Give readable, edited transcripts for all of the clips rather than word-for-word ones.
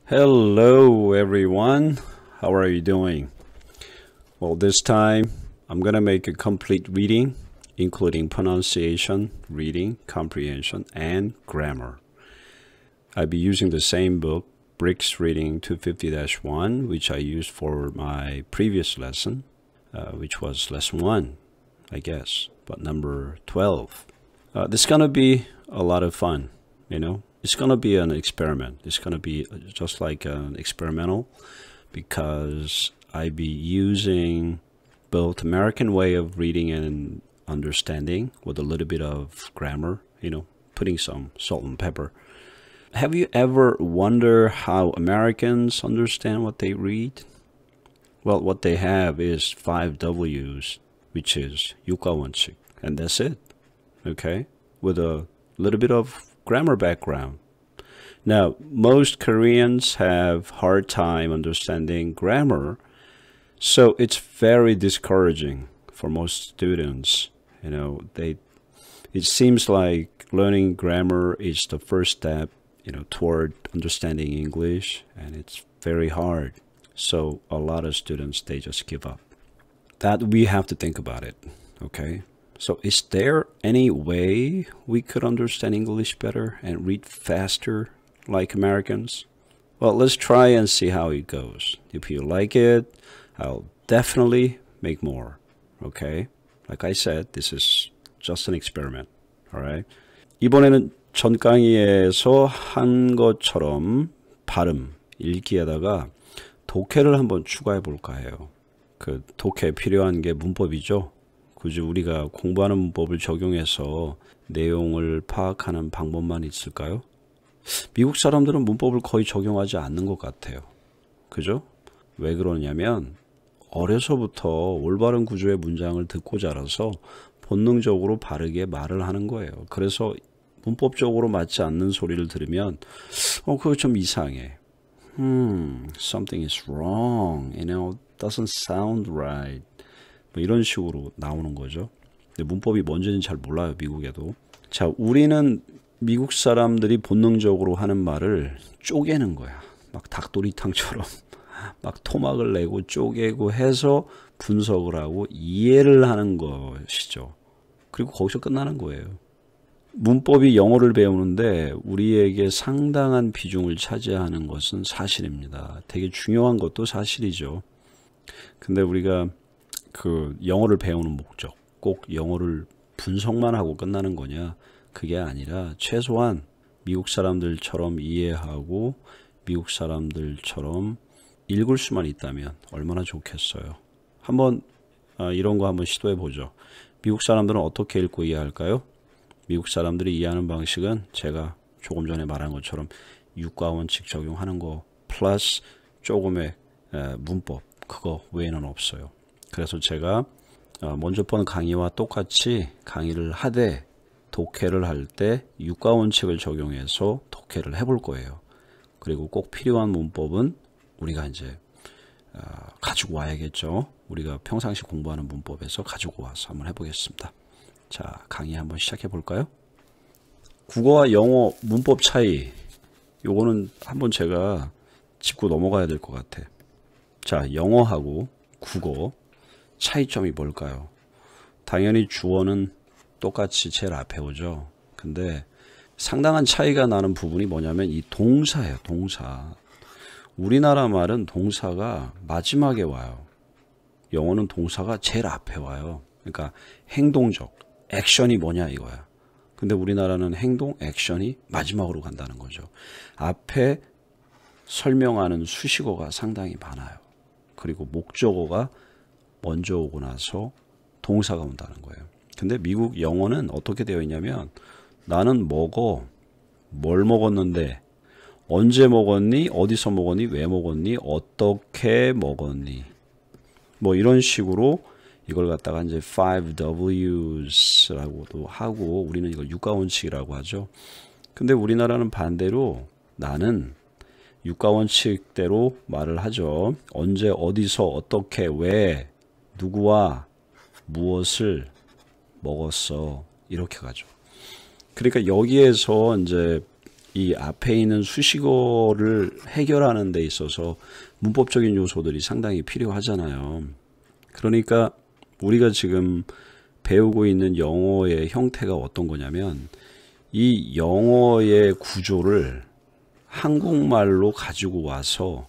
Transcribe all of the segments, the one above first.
Hello everyone, how are you doing? Well, this time I'm gonna make a complete reading, including pronunciation, reading, comprehension, and grammar. I'll be using the same book, Bricks Reading 250-1, which I used for my previous lesson, which was lesson 1, I guess, but number 12. This is gonna be a lot of fun, you know? It's going to be an experiment. It's going to be just like an experimental because I be using both American way of reading and understanding with a little bit of grammar, you know, putting some salt and pepper. Have you ever wondered how Americans understand what they read? Well, what they have is 5 W's, which is 육가원칙, and that's it, okay? With a little bit of grammar background. Now, most Koreans have hard time understanding grammar, so it's very discouraging for most students. You know, it seems like learning grammar is the first step, you know, toward understanding English, and it's very hard. So a lot of students, they just give up. That we have to think about it, okay? So is there any way we could understand English better and read faster like Americans? Well, let's try and see how it goes. If you like it, I'll definitely make more. Okay? Like I said, this is just an experiment. Alright? 이번에는 전 강의에서 한 것처럼 발음, 읽기에다가 독해를 한번 추가해 볼까 해요. 그 독해에 필요한 게 문법이죠. 굳이 우리가 공부하는 문법을 적용해서 내용을 파악하는 방법만 있을까요? 미국 사람들은 문법을 거의 적용하지 않는 것 같아요. 그죠? 왜 그러냐면 어려서부터 올바른 구조의 문장을 듣고 자라서 본능적으로 바르게 말을 하는 거예요. 그래서 문법적으로 맞지 않는 소리를 들으면 그거 좀 이상해. Something is wrong. You know, doesn't sound right. 이런 식으로 나오는 거죠. 근데 문법이 뭔지는 잘 몰라요, 미국에도. 자, 우리는 미국 사람들이 본능적으로 하는 말을 쪼개는 거야. 막 닭도리탕처럼 막 토막을 내고 쪼개고 해서 분석을 하고 이해를 하는 것이죠. 그리고 거기서 끝나는 거예요. 문법이 영어를 배우는데 우리에게 상당한 비중을 차지하는 것은 사실입니다. 되게 중요한 것도 사실이죠. 근데 우리가 그 영어를 배우는 목적, 꼭 영어를 분석만 하고 끝나는 거냐? 그게 아니라 최소한 미국 사람들처럼 이해하고 미국 사람들처럼 읽을 수만 있다면 얼마나 좋겠어요. 한번 이런 거 한번 시도해 보죠. 미국 사람들은 어떻게 읽고 이해할까요? 미국 사람들이 이해하는 방식은 제가 조금 전에 말한 것처럼 육가원칙 적용하는 거 플러스 조금의 문법, 그거 외에는 없어요. 그래서 제가 먼저 번 강의와 똑같이 강의를 하되 독해를 할 때 육가원칙을 적용해서 독해를 해볼 거예요. 그리고 꼭 필요한 문법은 우리가 이제 가지고 와야겠죠. 우리가 평상시 공부하는 문법에서 가지고 와서 한번 해보겠습니다. 자, 강의 한번 시작해 볼까요? 국어와 영어 문법 차이, 요거는 한번 제가 짚고 넘어가야 될 것 같아. 자, 영어하고 국어 차이점이 뭘까요? 당연히 주어는 똑같이 제일 앞에 오죠. 근데 상당한 차이가 나는 부분이 뭐냐면 이 동사예요. 동사. 우리나라 말은 동사가 마지막에 와요. 영어는 동사가 제일 앞에 와요. 그러니까 행동적, 액션이 뭐냐 이거야. 근데 우리나라는 행동, 액션이 마지막으로 간다는 거죠. 앞에 설명하는 수식어가 상당히 많아요. 그리고 목적어가 먼저 오고 나서 동사가 온다는 거예요. 근데 미국 영어는 어떻게 되어 있냐면 나는 먹어, 뭘 먹었는데, 언제 먹었니, 어디서 먹었니, 왜 먹었니, 어떻게 먹었니, 뭐 이런 식으로 이걸 갖다가 이제 5Ws라고도 하고 우리는 이걸 육가원칙이라고 하죠. 근데 우리나라는 반대로 나는 육가원칙대로 말을 하죠. 언제, 어디서, 어떻게, 왜, 누구와 무엇을 먹었어, 이렇게 가죠. 그러니까 여기에서 이제 이 앞에 있는 수식어를 해결하는 데 있어서 문법적인 요소들이 상당히 필요하잖아요. 그러니까 우리가 지금 배우고 있는 영어의 형태가 어떤 거냐면 이 영어의 구조를 한국말로 가지고 와서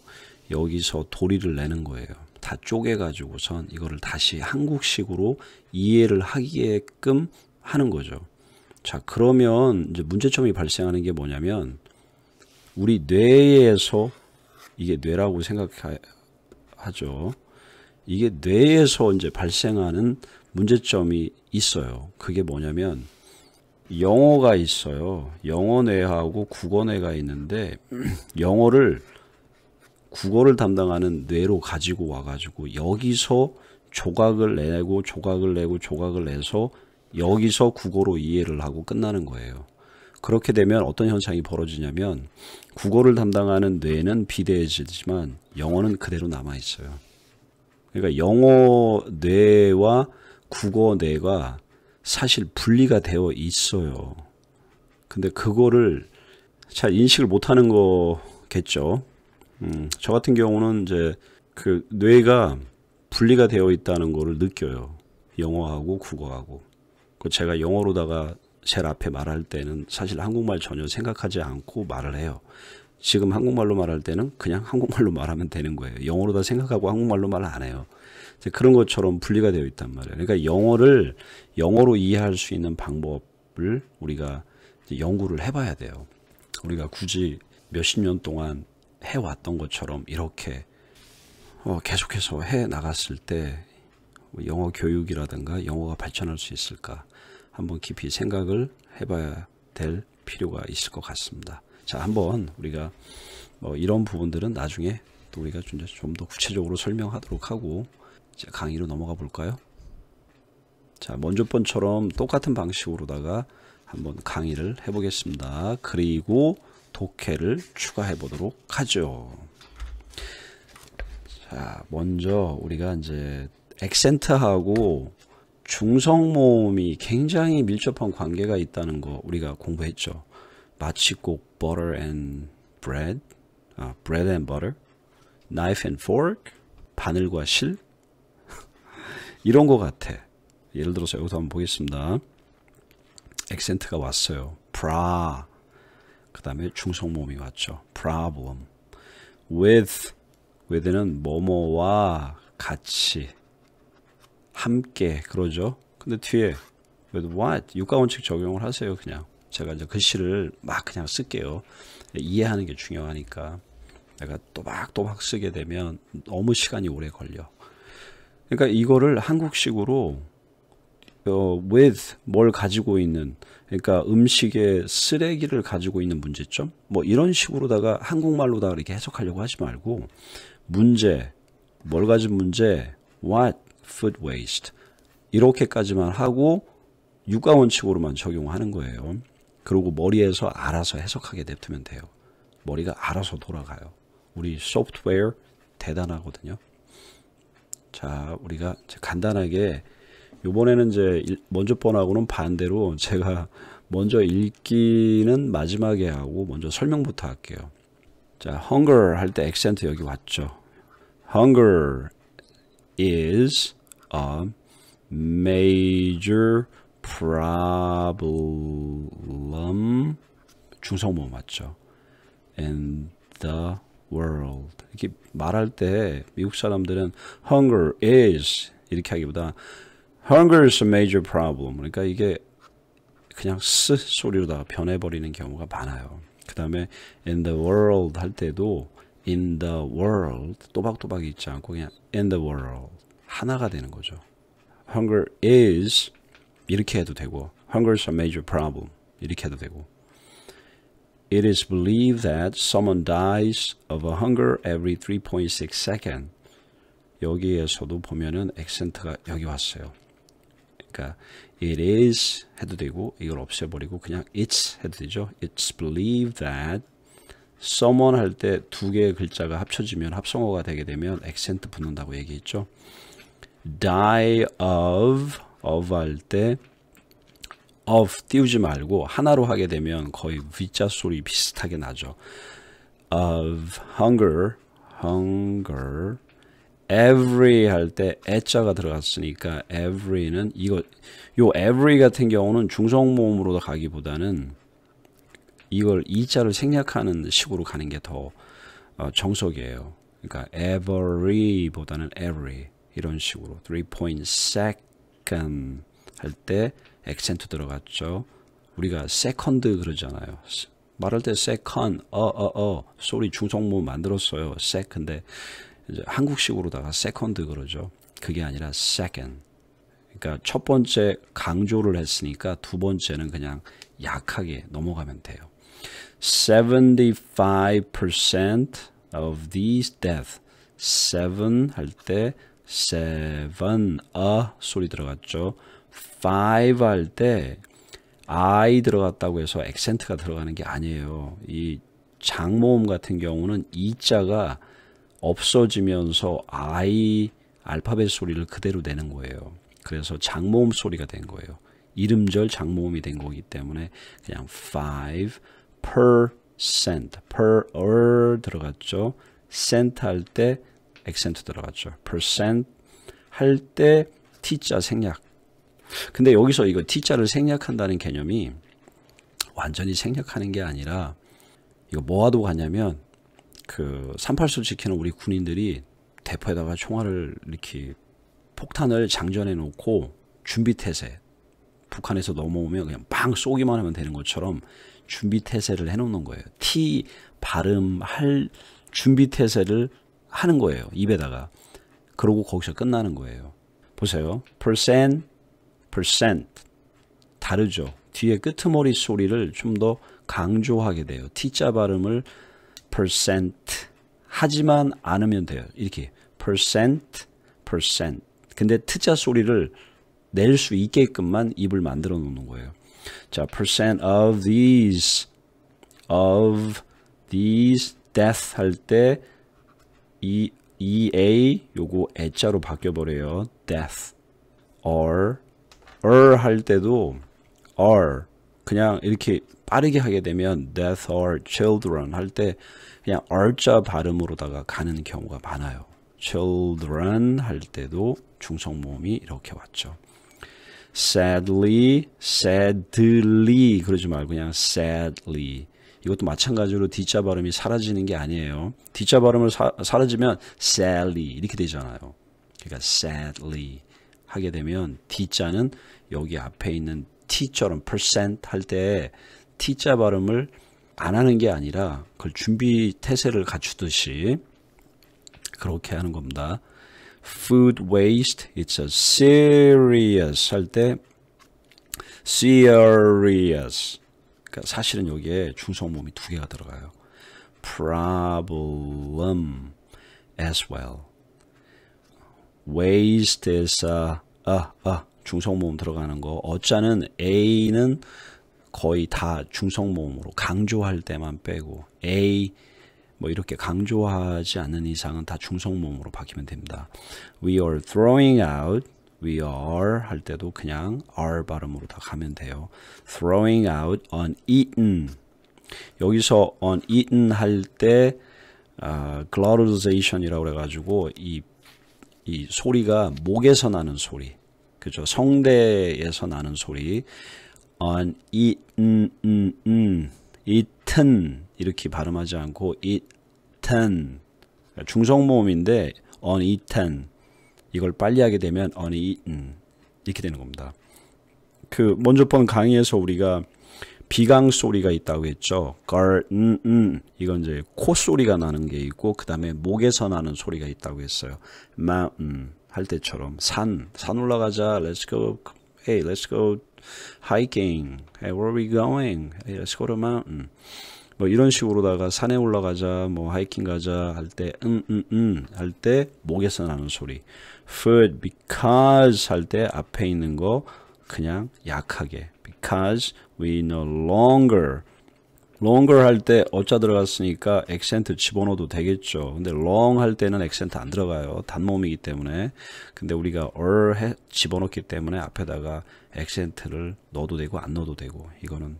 여기서 도리를 내는 거예요. 다 쪼개가지고선 이거를 다시 한국식으로 이해를 하게끔 하는 거죠. 자, 그러면 이제 문제점이 발생하는 게 뭐냐면 우리 뇌에서 이게 뇌라고 생각하죠. 이게 뇌에서 이제 발생하는 문제점이 있어요. 그게 뭐냐면 영어가 있어요. 영어 뇌하고 국어 뇌가 있는데 영어를 국어를 담당하는 뇌로 가지고 와가지고 여기서 조각을 내고 조각을 내고 조각을 내서 여기서 국어로 이해를 하고 끝나는 거예요. 그렇게 되면 어떤 현상이 벌어지냐면 국어를 담당하는 뇌는 비대해지지만 영어는 그대로 남아있어요. 그러니까 영어 뇌와 국어 뇌가 사실 분리가 되어 있어요. 근데 그거를 잘 인식을 못하는 거겠죠. 저 같은 경우는 이제 그 뇌가 분리가 되어 있다는 거를 느껴요. 영어하고 국어하고. 제가 영어로다가 제일 앞에 말할 때는 사실 한국말 전혀 생각하지 않고 말을 해요. 지금 한국말로 말할 때는 그냥 한국말로 말하면 되는 거예요. 영어로다 생각하고 한국말로 말 안 해요. 그런 것처럼 분리가 되어 있단 말이에요. 그러니까 영어를 영어로 이해할 수 있는 방법을 우리가 연구를 해봐야 돼요. 우리가 굳이 몇십 년 동안 해왔던 것처럼 이렇게 계속해서 해 나갔을 때 영어 교육이라든가 영어가 발전할 수 있을까 한번 깊이 생각을 해봐야 될 필요가 있을 것 같습니다. 자, 한번 우리가 이런 부분들은 나중에 또 우리가 좀 더 구체적으로 설명하도록 하고 이제 강의로 넘어가 볼까요? 자, 먼저 번처럼 똑같은 방식으로다가 한번 강의를 해보겠습니다. 그리고 독해를 추가해 보도록 하죠. 자, 먼저 우리가 이제 액센트하고 중성 모음이 굉장히 밀접한 관계가 있다는 거 우리가 공부했죠. 마치 꼭 butter and bread, bread and butter, knife and fork, 바늘과 실 이런 거 같아. 예를 들어서 여기서 한번 보겠습니다. 액센트가 왔어요. bra 그 다음에 중성 모음이 왔죠. problem with는 뭐뭐와 같이 함께 그러죠. 근데 뒤에 with what 육가원칙 적용을 하세요. 그냥 제가 이제 글씨를 막 그냥 쓸게요. 이해하는 게 중요하니까 내가 또박또박 쓰게 되면 너무 시간이 오래 걸려. 그러니까 이거를 한국식으로 with 뭘 가지고 있는 그러니까 음식의 쓰레기를 가지고 있는 문제점 뭐 이런 식으로다가 한국말로다가 이렇게 해석하려고 하지 말고 문제 뭘 가진 문제 what food waste 이렇게까지만 하고 육가원칙으로만 적용하는 거예요. 그리고 머리에서 알아서 해석하게 냅두면 돼요. 머리가 알아서 돌아가요. 우리 소프트웨어 대단하거든요. 자, 우리가 간단하게 이번에는 이제 먼저 번하고는 반대로 제가 먼저 읽기는 마지막에 하고 먼저 설명부터 할게요. 자, hunger 할 때 액센트 여기 왔죠. Hunger is a major problem 중성모음 맞죠? in the world 이렇게 말할 때 미국 사람들은 hunger is 이렇게 하기보다 hunger is a major problem 그러니까 이게 그냥 스 소리로다가 변해버리는 경우가 많아요. 그 다음에 in the world 할 때도 in the world 또박또박 있지 않고 그냥 in the world 하나가 되는 거죠. hunger is 이렇게 해도 되고 hunger is a major problem 이렇게 해도 되고 It is believed that someone dies of a hunger every 3.6 seconds. 여기에서도 보면은 액센트가 여기 왔어요. 그러니까 it is 해도 되고 이걸 없애버리고 그냥 it's 해도 되죠. It's believed that someone 할 때 두 개의 글자가 합쳐지면 합성어가 되게 되면 액센트 붙는다고 얘기했죠. Die of 할 때 of 띄우지 말고 하나로 하게 되면 거의 V자 소리 비슷하게 나죠. of hunger, hunger. every 할 때 애자가 들어갔으니까 every는 요 every 같은 경우는 중성모음으로 가기보다는 이걸 이자를 생략하는 식으로 가는 게 더 정석이에요. 그러니까 every보다는 every 이런 식으로 3.2 할 때 액센트 들어갔죠. 우리가 second 그러잖아요. 말할 때 second 소리 중성모음 만들었어요. second 이제 한국식으로다가 second 그러죠. 그게 아니라 second. 그러니까 첫 번째 강조를 했으니까 두 번째는 그냥 약하게 넘어가면 돼요. 75% of these deaths. 7 할 때 seven 소리 들어갔죠. 5 할 때 I 들어갔다고 해서 액센트가 들어가는 게 아니에요. 이 장모음 같은 경우는 이자가 없어지면서 I 알파벳 소리를 그대로 내는 거예요. 그래서 장모음 소리가 된 거예요. 이름절 장모음이 된 거기 때문에 그냥 5% per 들어갔죠. cent 할 때 액센트 들어갔죠. percent 할 때 T자 생략. 근데 여기서 이거 T자를 생략한다는 개념이 완전히 생략하는 게 아니라 이거 뭐하고 가냐면 그 38소 지키는 우리 군인들이 대포에다가 총알을 이렇게 폭탄을 장전해 놓고 준비 태세. 북한에서 넘어오면 그냥 빵 쏘기만 하면 되는 것처럼 준비 태세를 해 놓는 거예요. T 발음할 준비 태세를 하는 거예요. 입에다가. 그러고 거기서 끝나는 거예요. 보세요. percent 다르죠. 뒤에 끄트머리 소리를 좀 더 강조하게 돼요. T자 발음을 percent 하지만 않으면 돼요. 이렇게 percent. 근데 T자 소리를 낼 수 있게끔만 입을 만들어 놓는 거예요. 자, percent of these death 할 때 이 EA 요거 애자로 바뀌어 버려요. death or 할 때도 are 그냥 이렇게 빠르게 하게 되면 death or children 할 때 그냥 r자 발음으로다가 가는 경우가 많아요. children 할 때도 중성모음이 이렇게 왔죠. sadly 그러지 말고 그냥 sadly. 이것도 마찬가지로 D자 발음이 사라지는 게 아니에요. D자 발음을 사라지면 sadly 이렇게 되잖아요. 그러니까 sadly 하게 되면 D자는 여기 앞에 있는 T처럼 percent 할 때 T자 발음을 안 하는 게 아니라 그걸 준비 태세를 갖추듯이 그렇게 하는 겁니다. Food waste, it's a serious 할 때 serious. 그러니까 사실은 여기에 중성모음이 두 개가 들어가요. problem as well. waste is 중성모음 들어가는 거. 어자는 A는 거의 다 중성모음으로 강조할 때만 빼고 A 뭐 이렇게 강조하지 않는 이상은 다 중성모음으로 바뀌면 됩니다. We are throwing out, we are 할 때도 그냥 R 발음으로 다 가면 돼요. throwing out uneaten. 여기서 uneaten 할 때 glottalization이라고 그래가지고 이 소리가 목에서 나는 소리, 그죠? 성대에서 나는 소리. uneaten, eaten 이렇게 발음하지 않고 eaten 중성모음인데 uneaten 이걸 빨리 하게 되면 uneaten 이렇게 되는 겁니다. 그 먼저 본 강의에서 우리가 비강 소리가 있다고 했죠. 이건 이제 코 소리가 나는 게 있고 그 다음에 목에서 나는 소리가 있다고 했어요. mountain 할 때처럼 산 올라가자. Let's go. Hey, let's go hiking. Hey, where are we going? Hey, let's go to mountain. 뭐 이런 식으로다가 산에 올라가자, 뭐 하이킹 가자 할 때 할 때 목에서 나는 소리. Food because 할 때 앞에 있는 거 그냥 약하게. Because we no longer longer 할 때 어자 들어갔으니까 액센트 집어넣어도 되겠죠. 근데 long 할 때는 액센트 안 들어가요. 단모음이기 때문에. 근데 우리가 집어넣기 때문에 앞에다가 액센트를 넣어도 되고 안 넣어도 되고, 이거는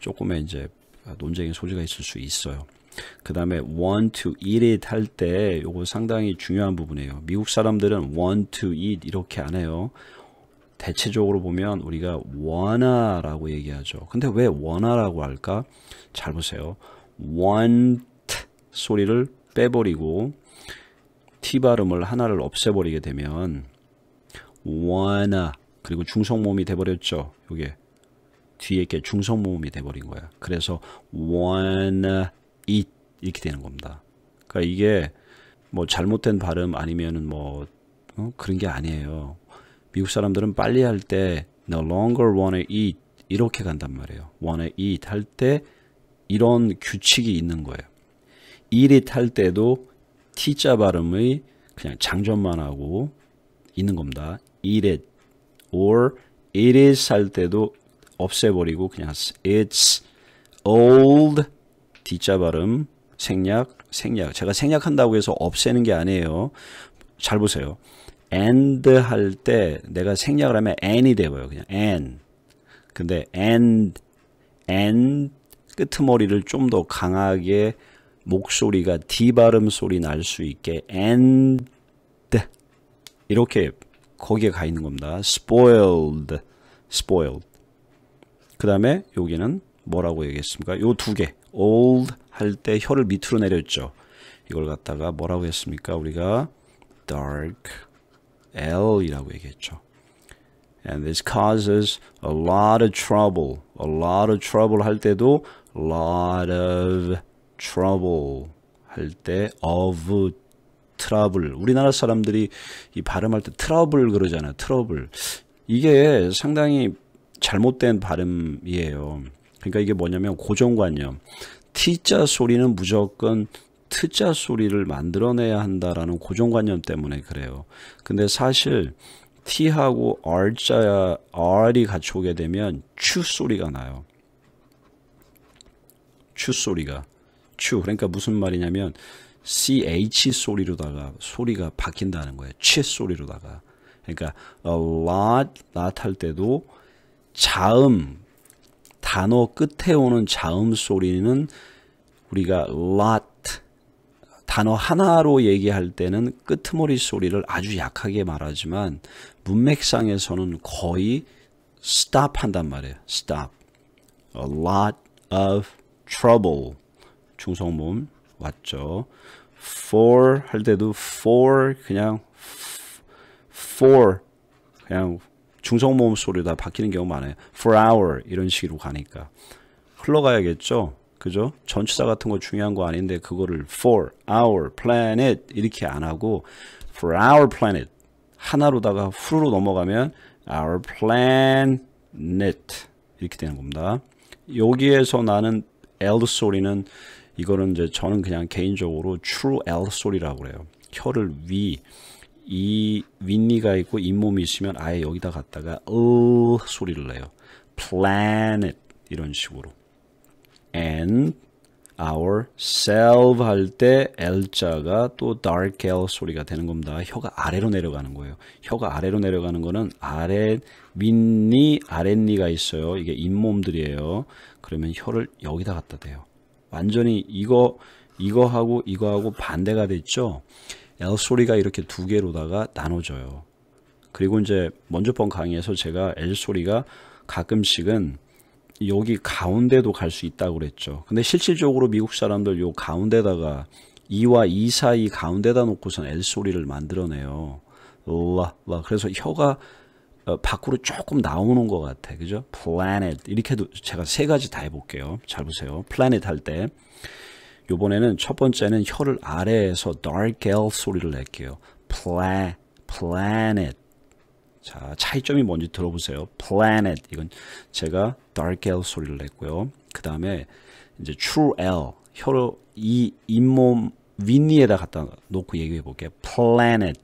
조금의 이제 논쟁의 소지가 있을 수 있어요. 그 다음에 want to eat it 할 때 이거 상당히 중요한 부분이에요. 미국 사람들은 want to eat 이렇게 안 해요. 대체적으로 보면 우리가 wanna라고 얘기하죠. 근데 왜 wanna라고 할까? 잘 보세요. want 소리를 빼버리고 T 발음을 하나를 없애버리게 되면 wanna, 그리고 중성모음이 돼버렸죠. 이게 뒤에 게 중성모음이 돼버린 거야. 그래서 wanna eat 이렇게 되는 겁니다. 그러니까 이게 뭐 잘못된 발음 아니면은 뭐 그런 게 아니에요. 미국 사람들은 빨리 할 때 no longer wanna eat 이렇게 간단 말이에요. wanna eat 할 때 이런 규칙이 있는 거예요. eat it 할 때도 T자 발음의 그냥 장전만 하고 있는 겁니다. eat it or it is 할 때도 없애버리고 그냥 it's old D자 발음 생략. 제가 생략한다고 해서 없애는 게 아니에요. 잘 보세요. and 할 때 내가 생략을 하면 and이 되고요. 그냥 and. 근데 and 끄트머리를 좀 더 강하게 목소리가 D 발음 소리 날 수 있게 and 이렇게 거기에 가 있는 겁니다. spoiled. 그 다음에 여기는 뭐라고 얘기했습니까? 요 두 개. old 할 때 혀를 밑으로 내렸죠. 이걸 갖다가 뭐라고 했습니까? 우리가 dark L이라고 얘기했죠. And this causes a lot of trouble. A lot of trouble 할 때도 lot of trouble 할 때 of trouble. 우리나라 사람들이 이 발음할 때 트러블 그러잖아요. 트러블. 이게 상당히 잘못된 발음이에요. 그러니까 이게 뭐냐면 고정관념. T자 소리는 무조건 T자 소리를 만들어내야 한다라는 고정관념 때문에 그래요. 근데 사실 T하고 R이 같이 오게 되면 추 소리가 나요. 추 소리가. 그러니까 무슨 말이냐면 CH 소리로다가 소리가 바뀐다는 거예요. 취 소리로다가. 그러니까 a lot 할 때도 자음, 단어 끝에 오는 자음 소리는 우리가 lot, 단어 하나로 얘기할 때는 끄트머리 소리를 아주 약하게 말하지만 문맥상에서는 거의 stop 한단 말이에요. stop. A lot of trouble. 중성모음 왔죠. for 할 때도 for 그냥 for 그냥 중성모음 소리로 다 바뀌는 경우 많아요. for hour 이런 식으로 가니까 흘러가야겠죠. 그죠? 전치사 같은 거 중요한 거 아닌데 그거를 for our planet 이렇게 안 하고 for our planet 하나로다가 후로 넘어가면 our planet 이렇게 되는 겁니다. 여기에서 나는 L 소리는 이거는 이제 저는 그냥 개인적으로 true L 소리라고 그래요. 혀를 이 윗니가 있고 잇몸이 있으면 아예 여기다 갖다가 소리를 내요. planet 이런 식으로. and ourselves 할 때 L자가 또 dark L 소리가 되는 겁니다. 혀가 아래로 내려가는 거예요. 혀가 아래로 내려가는 거는 윗니, 아랫니가 있어요. 이게 잇몸들이에요. 그러면 혀를 여기다 갖다 대요. 완전히 이거하고 반대가 됐죠. L 소리가 이렇게 두 개로다가 나눠져요. 그리고 이제 먼저 번 강의에서 제가 L 소리가 가끔씩은 여기 가운데도 갈 수 있다고 그랬죠. 근데 실질적으로 미국 사람들 요 가운데다가 이와 이 사이 가운데다 놓고선 L 소리를 만들어내요. 그래서 혀가 밖으로 조금 나오는 것 같아. 그죠? planet. 이렇게도 제가 세 가지 다 해볼게요. 잘 보세요. planet 할 때. 요번에는 첫 번째는 혀를 아래에서 dark L 소리를 낼게요. planet. 자, 차이점이 뭔지 들어보세요. planet. 이건 제가 dark L 소리를 냈고요. 그 다음에 이제 true L. 혀로 이 잇몸 윗니에다 갖다 놓고 얘기해 볼게요. planet.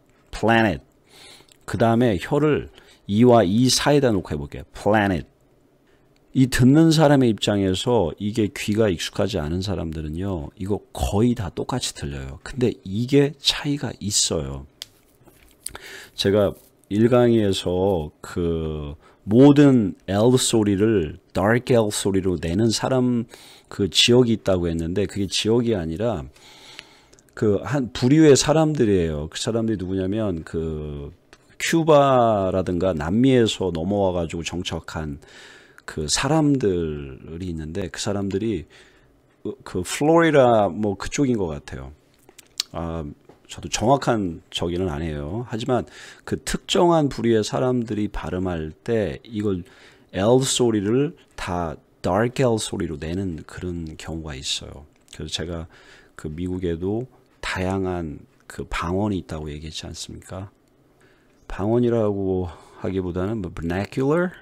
그 다음에 혀를 이와 이 사이에다 놓고 해볼게요. planet. 이 듣는 사람의 입장에서 이게 귀가 익숙하지 않은 사람들은요, 이거 거의 다 똑같이 들려요. 근데 이게 차이가 있어요. 제가 1강의에서 그 모든 L 소리를 dark L 소리로 내는 사람 그 지역이 있다고 했는데 그게 지역이 아니라 그 한 부류의 사람들이에요. 그 사람들이 누구냐면 그 큐바라든가 남미에서 넘어와 가지고 정착한 그 사람들이 있는데 그 사람들이 그 플로리다 뭐 그쪽인 것 같아요. 저도 정확한 저기는 아니에요. 하지만 그 특정한 부류의 사람들이 발음할 때 이걸 L 소리를 다 dark L 소리로 내는 그런 경우가 있어요. 그래서 제가 그 미국에도 다양한 그 방언이 있다고 얘기했지 않습니까? 방언이라고 하기보다는 뭐 vernacular,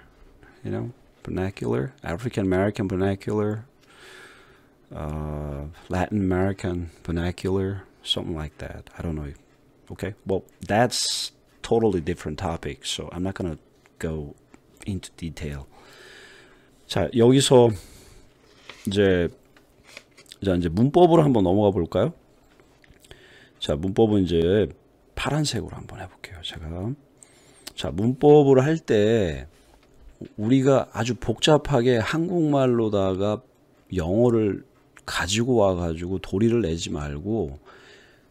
you know, vernacular, African American vernacular, Latin American vernacular, something like that. I don't know. Okay, well, that's totally different topic, so I'm not gonna go into detail. 자, 여기서 이제 문법으로 한번 넘어가 볼까요? 자, 문법은 이제 파란색으로 한번 해볼게요. 제가 자, 문법을 할 때 우리가 아주 복잡하게 한국말로다가 영어를 가지고 와가지고 도리를 내지 말고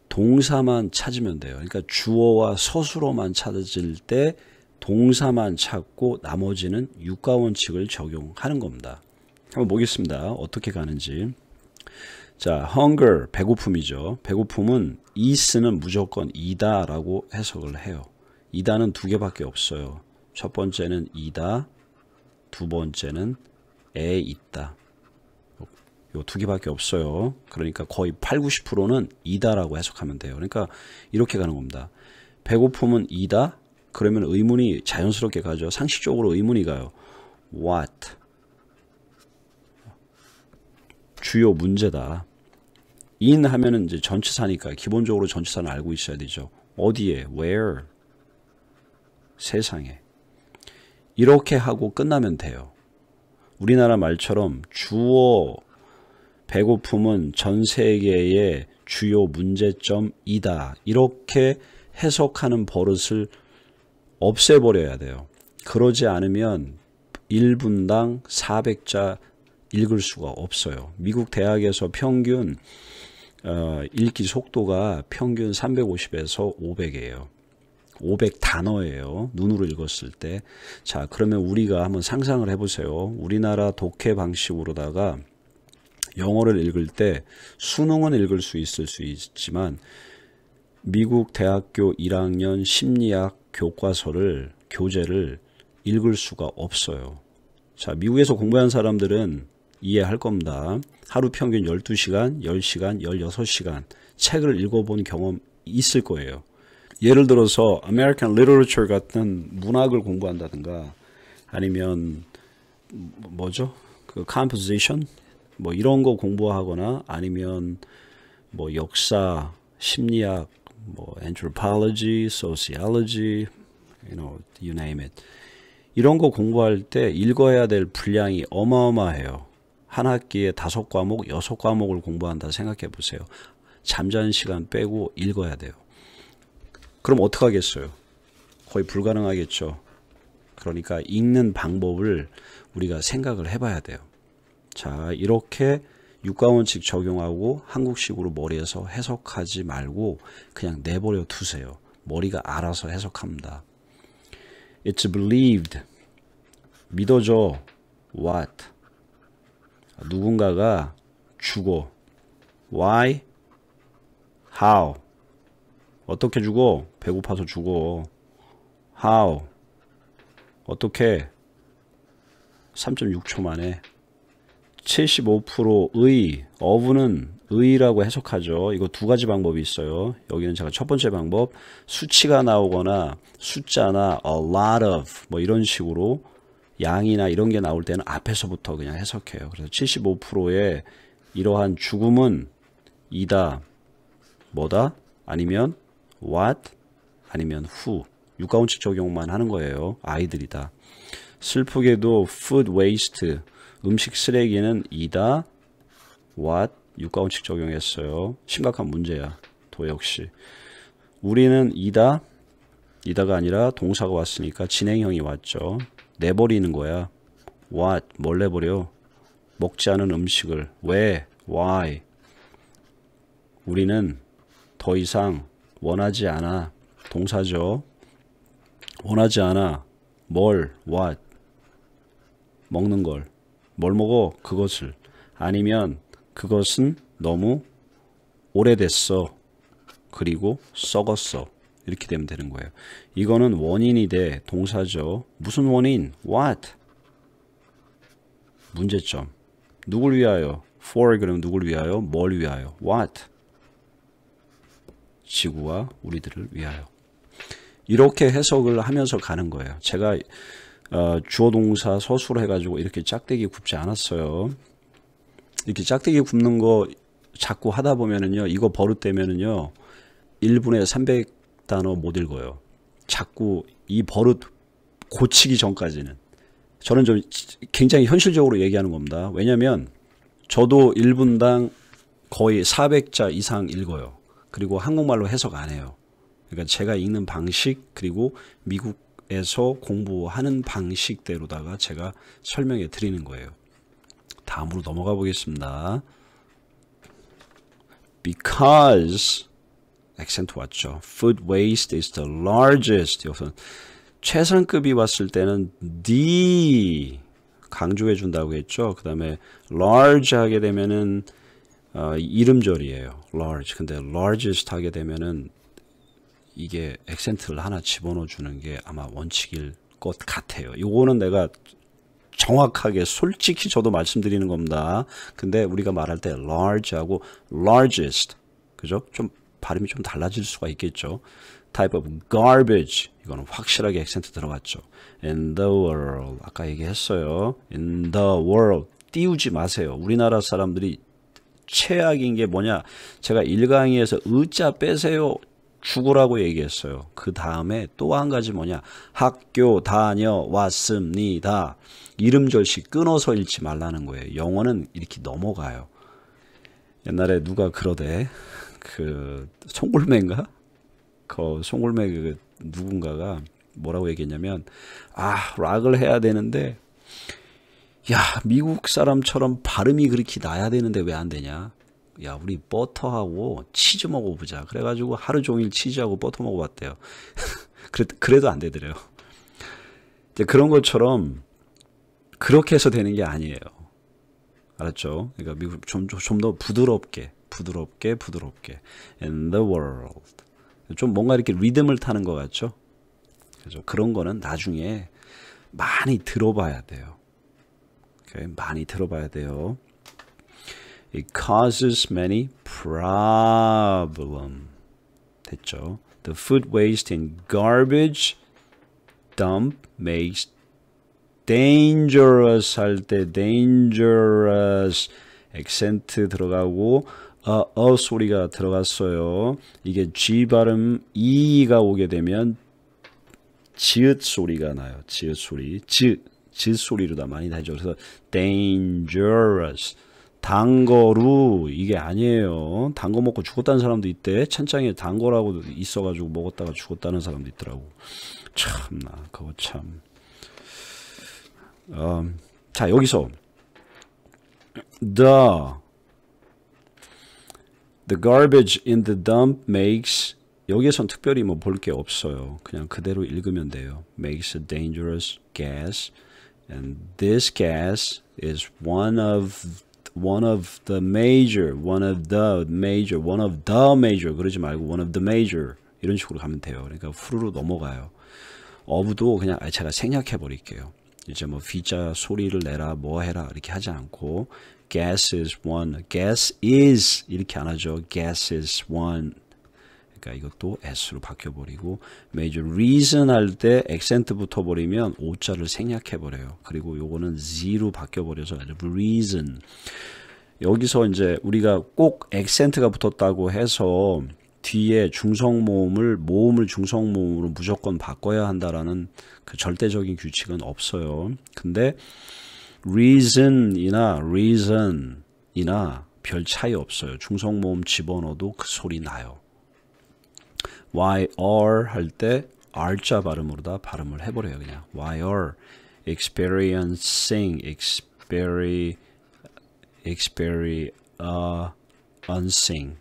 동사만 찾으면 돼요. 그러니까 주어와 서술어만 찾을 때 동사만 찾고 나머지는 육가원칙을 적용하는 겁니다. 한번 보겠습니다. 어떻게 가는지. 자, hunger, 배고픔이죠. 배고픔은 is는 무조건 이다 라고 해석을 해요. 이다는 두 개밖에 없어요. 첫 번째는 이다, 두 번째는 에 있다. 요 두 개밖에 없어요. 그러니까 거의 8, 90%는 이다라고 해석하면 돼요. 그러니까 이렇게 가는 겁니다. 배고픔은 이다. 그러면 의문이 자연스럽게 가죠. 상식적으로 의문이 가요. What? 주요 문제다. in 하면은 이제 전치사니까 기본적으로 전치사는 알고 있어야 되죠. 어디에? Where? 세상에. 이렇게 하고 끝나면 돼요. 우리나라 말처럼 주어 배고픔은 전 세계의 주요 문제점이다. 이렇게 해석하는 버릇을 없애버려야 돼요. 그러지 않으면 1분당 400자 읽을 수가 없어요. 미국 대학에서 평균 읽기 속도가 평균 350에서 500이에요. 500 단어예요. 눈으로 읽었을 때. 자, 그러면 우리가 한번 상상을 해보세요. 우리나라 독해 방식으로다가 영어를 읽을 때 수능은 읽을 수 있을 수 있지만 미국 대학교 1학년 심리학 교재를 읽을 수가 없어요. 자, 미국에서 공부한 사람들은 이해할 겁니다. 하루 평균 12시간, 10시간, 16시간 책을 읽어본 경험 있을 거예요. 예를 들어서 American Literature 같은 문학을 공부한다든가 아니면 뭐죠? 그 composition 뭐 이런 거 공부하거나 아니면 뭐 역사, 심리학, 뭐 anthropology, sociology, you name it. 이런 거 공부할 때 읽어야 될 분량이 어마어마해요. 한 학기에 5과목, 6과목을 공부한다 생각해 보세요. 잠자는 시간 빼고 읽어야 돼요. 그럼 어떡하겠어요? 거의 불가능하겠죠. 그러니까 읽는 방법을 우리가 생각을 해봐야 돼요. 자, 이렇게 육가원칙 적용하고 한국식으로 머리에서 해석하지 말고 그냥 내버려 두세요. 머리가 알아서 해석합니다. It's believed. 믿어져. What? 누군가가 죽어. Why? How? 어떻게 죽어? 배고파서 죽어. How? 어떻게? 3.6초 만에. 75%의 of는 의라고 해석하죠. 이거 두 가지 방법이 있어요. 여기는 제가 첫 번째 방법, 수치가 나오거나 숫자나 a lot of 뭐 이런 식으로 양이나 이런 게 나올 때는 앞에서부터 그냥 해석해요. 그래서 75%의 이러한 죽음은 이다, 뭐다, 아니면 what, 아니면 who. 육가원칙 적용만 하는 거예요. 아이들이다. 슬프게도 food waste, 음식 쓰레기는 이다, what, 육가원칙 적용했어요. 심각한 문제야. 도 역시. 우리는 이다가 아니라 동사가 왔으니까 진행형이 왔죠. 내버리는 거야. what, 뭘 내버려? 먹지 않은 음식을. 왜? why? 우리는 더 이상 원하지 않아. 동사죠. 원하지 않아. 뭘? what? 먹는 걸. 뭘 먹어? 그것을. 아니면 그것은 너무 오래됐어. 그리고 썩었어. 이렇게 되면 되는 거예요. 이거는 원인이 돼. 동사죠. 무슨 원인? what? 문제점. 누굴 위하여? for 그러면 누굴 위하여? 뭘 위하여? what? 지구와 우리들을 위하여. 이렇게 해석을 하면서 가는 거예요. 제가 주어 동사 서술을 해가지고 이렇게 짝대기 굽지 않았어요. 이렇게 짝대기 굽는 거 자꾸 하다 보면은요, 이거 버릇되면은요, 1분에 300단어 못 읽어요. 자꾸 이 버릇 고치기 전까지는. 저는 좀 굉장히 현실적으로 얘기하는 겁니다. 왜냐면 저도 1분당 거의 400자 이상 읽어요. 그리고 한국말로 해석 안 해요. 그러니까 제가 읽는 방식, 그리고 미국에서 공부하는 방식대로다가 제가 설명해 드리는 거예요. 다음으로 넘어가 보겠습니다. Because 액센트 왔죠. Food waste is the largest. 여기서 최상급이 왔을 때는 the 강조해 준다고 했죠. 그 다음에 large 하게 되면은 이름절이에요. large. 근데 largest 하게 되면은 이게 액센트를 하나 집어넣어 주는 게 아마 원칙일 것 같아요. 요거는 내가 정확하게 솔직히 저도 말씀드리는 겁니다. 근데 우리가 말할 때 large하고 largest, 그죠? 좀 발음이 좀 달라질 수가 있겠죠. type of garbage, 이거는 확실하게 액센트 들어갔죠. in the world, 아까 얘기했어요. in the world, 띄우지 마세요. 우리나라 사람들이 최악인 게 뭐냐? 제가 1강의에서 의자 빼세요. 죽으라고 얘기했어요. 그 다음에 또 한 가지 뭐냐? 학교 다녀왔습니다. 이름절씩 끊어서 읽지 말라는 거예요. 영어는 이렇게 넘어가요. 옛날에 누가 그러대. 그 송골매인가? 그 송골매 그 누군가가 뭐라고 얘기했냐면, 락을 해야 되는데, 야, 미국 사람처럼 발음이 그렇게 나야 되는데 왜 안 되냐? 야, 우리 버터하고 치즈 먹어보자. 그래가지고 하루 종일 치즈하고 버터 먹어봤대요. 그래도 안 되더래요. 이제 그런 것처럼 그렇게 해서 되는 게 아니에요. 알았죠? 그러니까 미국 좀 더 부드럽게. In the world. 좀 뭔가 이렇게 리듬을 타는 것 같죠? 그죠? 그런 거는 나중에 많이 들어봐야 돼요. Okay? 많이 들어봐야 돼요. It causes many problems. 됐죠? The food waste and garbage dump makes dangerous 할 때 dangerous 액센트 들어가고 소리가 들어갔어요. 이게 G 발음 E가 오게 되면 지읒 소리가 나요. 지읒 소리. 지읒 소리로 다 많이 나죠. 그래서 dangerous. 단 거로 이게 아니에요. 단 거 먹고 죽었다는 사람도 있대. 찬장에 단 거라고 있어가지고 먹었다가 죽었다는 사람도 있더라고. 참나 그거 참. 자 여기서 the garbage in the dump makes, 여기에선 특별히 뭐 볼 게 없어요. 그냥 그대로 읽으면 돼요. makes a dangerous gas, and this gas is one of the major, 그러지 말고 one of the major 이런 식으로 가면 돼요. 그러니까 후루루 넘어가요. of도 그냥 제가 생략해 버릴게요. 이제 뭐 V자 소리를 내라 뭐 해라 이렇게 하지 않고 gas is one, gas is 이렇게 안 하죠. gas is one. 그러니까 이것도 s로 바뀌어버리고 major reason 할 때 액센트 붙어버리면 o자를 생략해버려요. 그리고 요거는 z로 바뀌어버려서 reason. 여기서 이제 우리가 꼭 액센트가 붙었다고 해서 뒤에 중성모음을 모음을 중성모음으로 무조건 바꿔야 한다라는 그 절대적인 규칙은 없어요. 근데 reason이나 별 차이 없어요. 중성모음 집어넣어도 그 소리 나요. YR 할 때 R자 발음으로 다 발음을 해버려요. 그냥 YR experiencing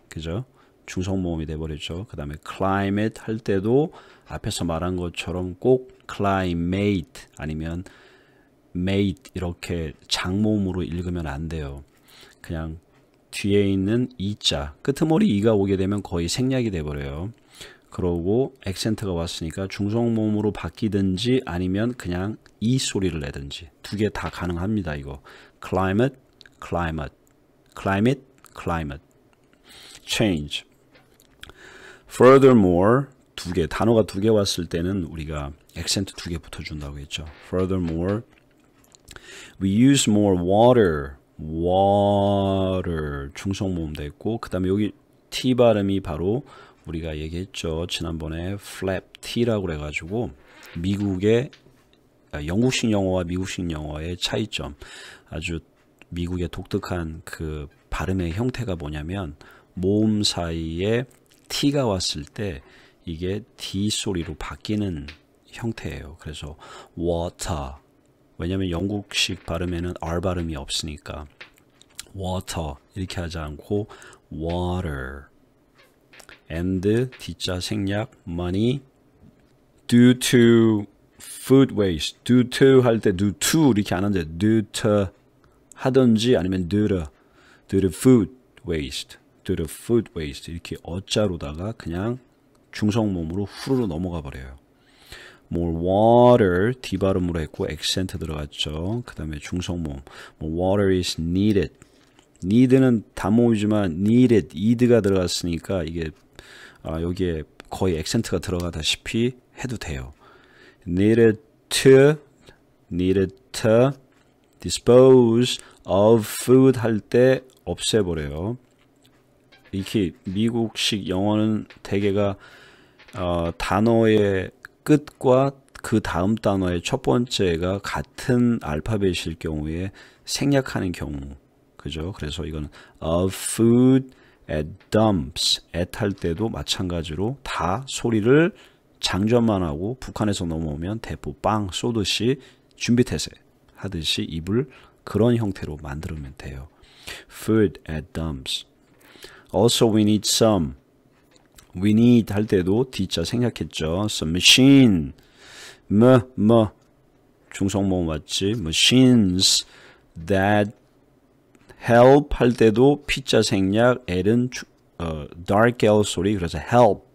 그죠? 중성모음이 돼버렸죠. 그 다음에 climate 할 때도 앞에서 말한 것처럼 꼭 climate 아니면 mate 이렇게 장모음으로 읽으면 안 돼요. 그냥 뒤에 있는 이자 끄트머리 이가 오게 되면 거의 생략이 돼버려요. 그러고 액센트가 왔으니까 중성모음으로 바뀌든지 아니면 그냥 이 소리를 내든지 두 개 다 가능합니다. 이거 climate change. Furthermore 단어가 두 개 왔을 때는 우리가 액센트 두 개 붙여준다고 했죠. Furthermore we use more water 중성모음 됐고 그 다음에 여기 T 발음이 바로 우리가 얘기했죠. 지난번에 flap T라고 그래가지고 미국의 영국식 영어와 미국식 영어의 차이점 아주 미국의 독특한 그 발음의 형태가 뭐냐면 모음 사이에 T가 왔을 때 이게 D 소리로 바뀌는 형태예요. 그래서 water 왜냐면 영국식 발음에는 R 발음이 없으니까 water 이렇게 하지 않고 water and D자 생략 money due to food waste due to 할 때 due to 이렇게 안 하는데 due to 하든지 아니면 due to food waste 이렇게 어자로다가 그냥 중성모음으로 후루루 넘어가 버려요. more water D 발음으로 했고 액센트 들어갔죠. 그 다음에 중성모음 more water is needed need는 단모음이지만 need가 들어갔으니까 이게 여기에 거의 액센트가 들어가다시피 해도 돼요. needed to dispose of food 할 때 없애버려요. 이렇게 미국식 영어는 대개가 단어의 끝과 그 다음 단어의 첫 번째가 같은 알파벳일 경우에 생략하는 경우 그죠? 그래서 이건 of food at dumps at 할 때도 마찬가지로 다 소리를 장전만 하고 북한에서 넘어오면 대포 빵 쏘듯이 준비태세 하듯이 입을 그런 형태로 만들면 돼요. food at dumps. Also we need some. we need 할 때도 D자 생략했죠. some machine. 중성모음 맞지? machines that help 할 때도 P자 생략 L은 dark L 소리 그래서 help.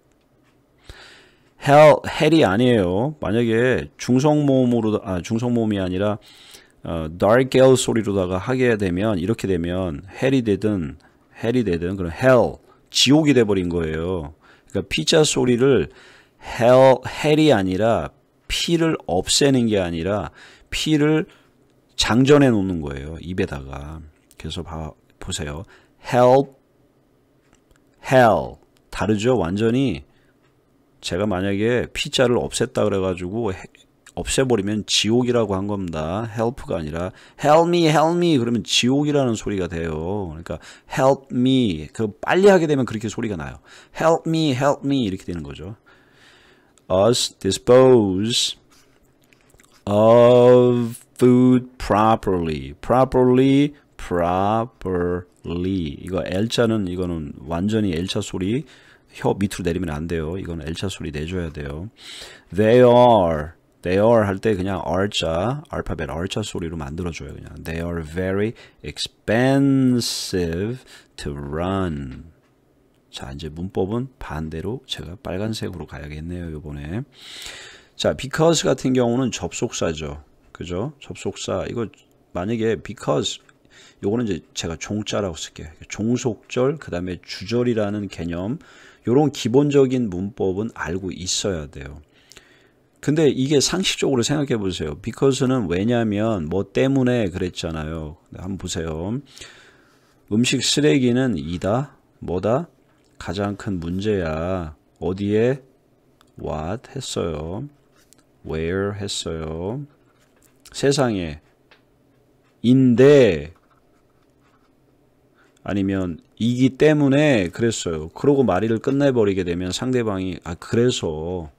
헬이 아니에요. 만약에 중성모음이 아니라 dark L 소리로다가 하게 되면 이렇게 되면 헬이 되든 그럼 hell 지옥이 돼버린 거예요. 그러니까 P자 소리를 헬이 아니라 P를 없애는 게 아니라 P를 장전해 놓는 거예요. 입에다가. 그래서 보세요. help, hell 다르죠? 완전히 제가 만약에 P자를 없앴다 그래가지고 없애버리면 지옥이라고 한 겁니다. help가 아니라 help me 그러면 지옥이라는 소리가 돼요. 그러니까 help me 그 빨리 하게 되면 그렇게 소리가 나요. help me 이렇게 되는 거죠. us dispose of food properly 이거 L자는 이거는 완전히 L자 소리 혀 밑으로 내리면 안 돼요. 이건 L자 소리 내줘야 돼요. they are 할 때 그냥 R자 알파벳 R자 소리로 만들어줘요. 그냥 they are very expensive to run. 자 이제 문법은 반대로 제가 빨간색으로 가야겠네요. 요번에 자 because 같은 경우는 접속사죠. 그죠? 접속사 이거 만약에 because 요거는 이제 제가 종자라고 쓸게요. 종속절 그 다음에 주절이라는 개념 요런 기본적인 문법은 알고 있어야 돼요. 근데 이게 상식적으로 생각해 보세요. because는 왜냐면 뭐 때문에 그랬잖아요. 한번 보세요. 음식 쓰레기는 이다 뭐다 가장 큰 문제야. 어디에? what 했어요. where 했어요. 세상에. 인데 아니면 이기 때문에 그랬어요. 그러고 말을 끝내버리게 되면 상대방이 그래서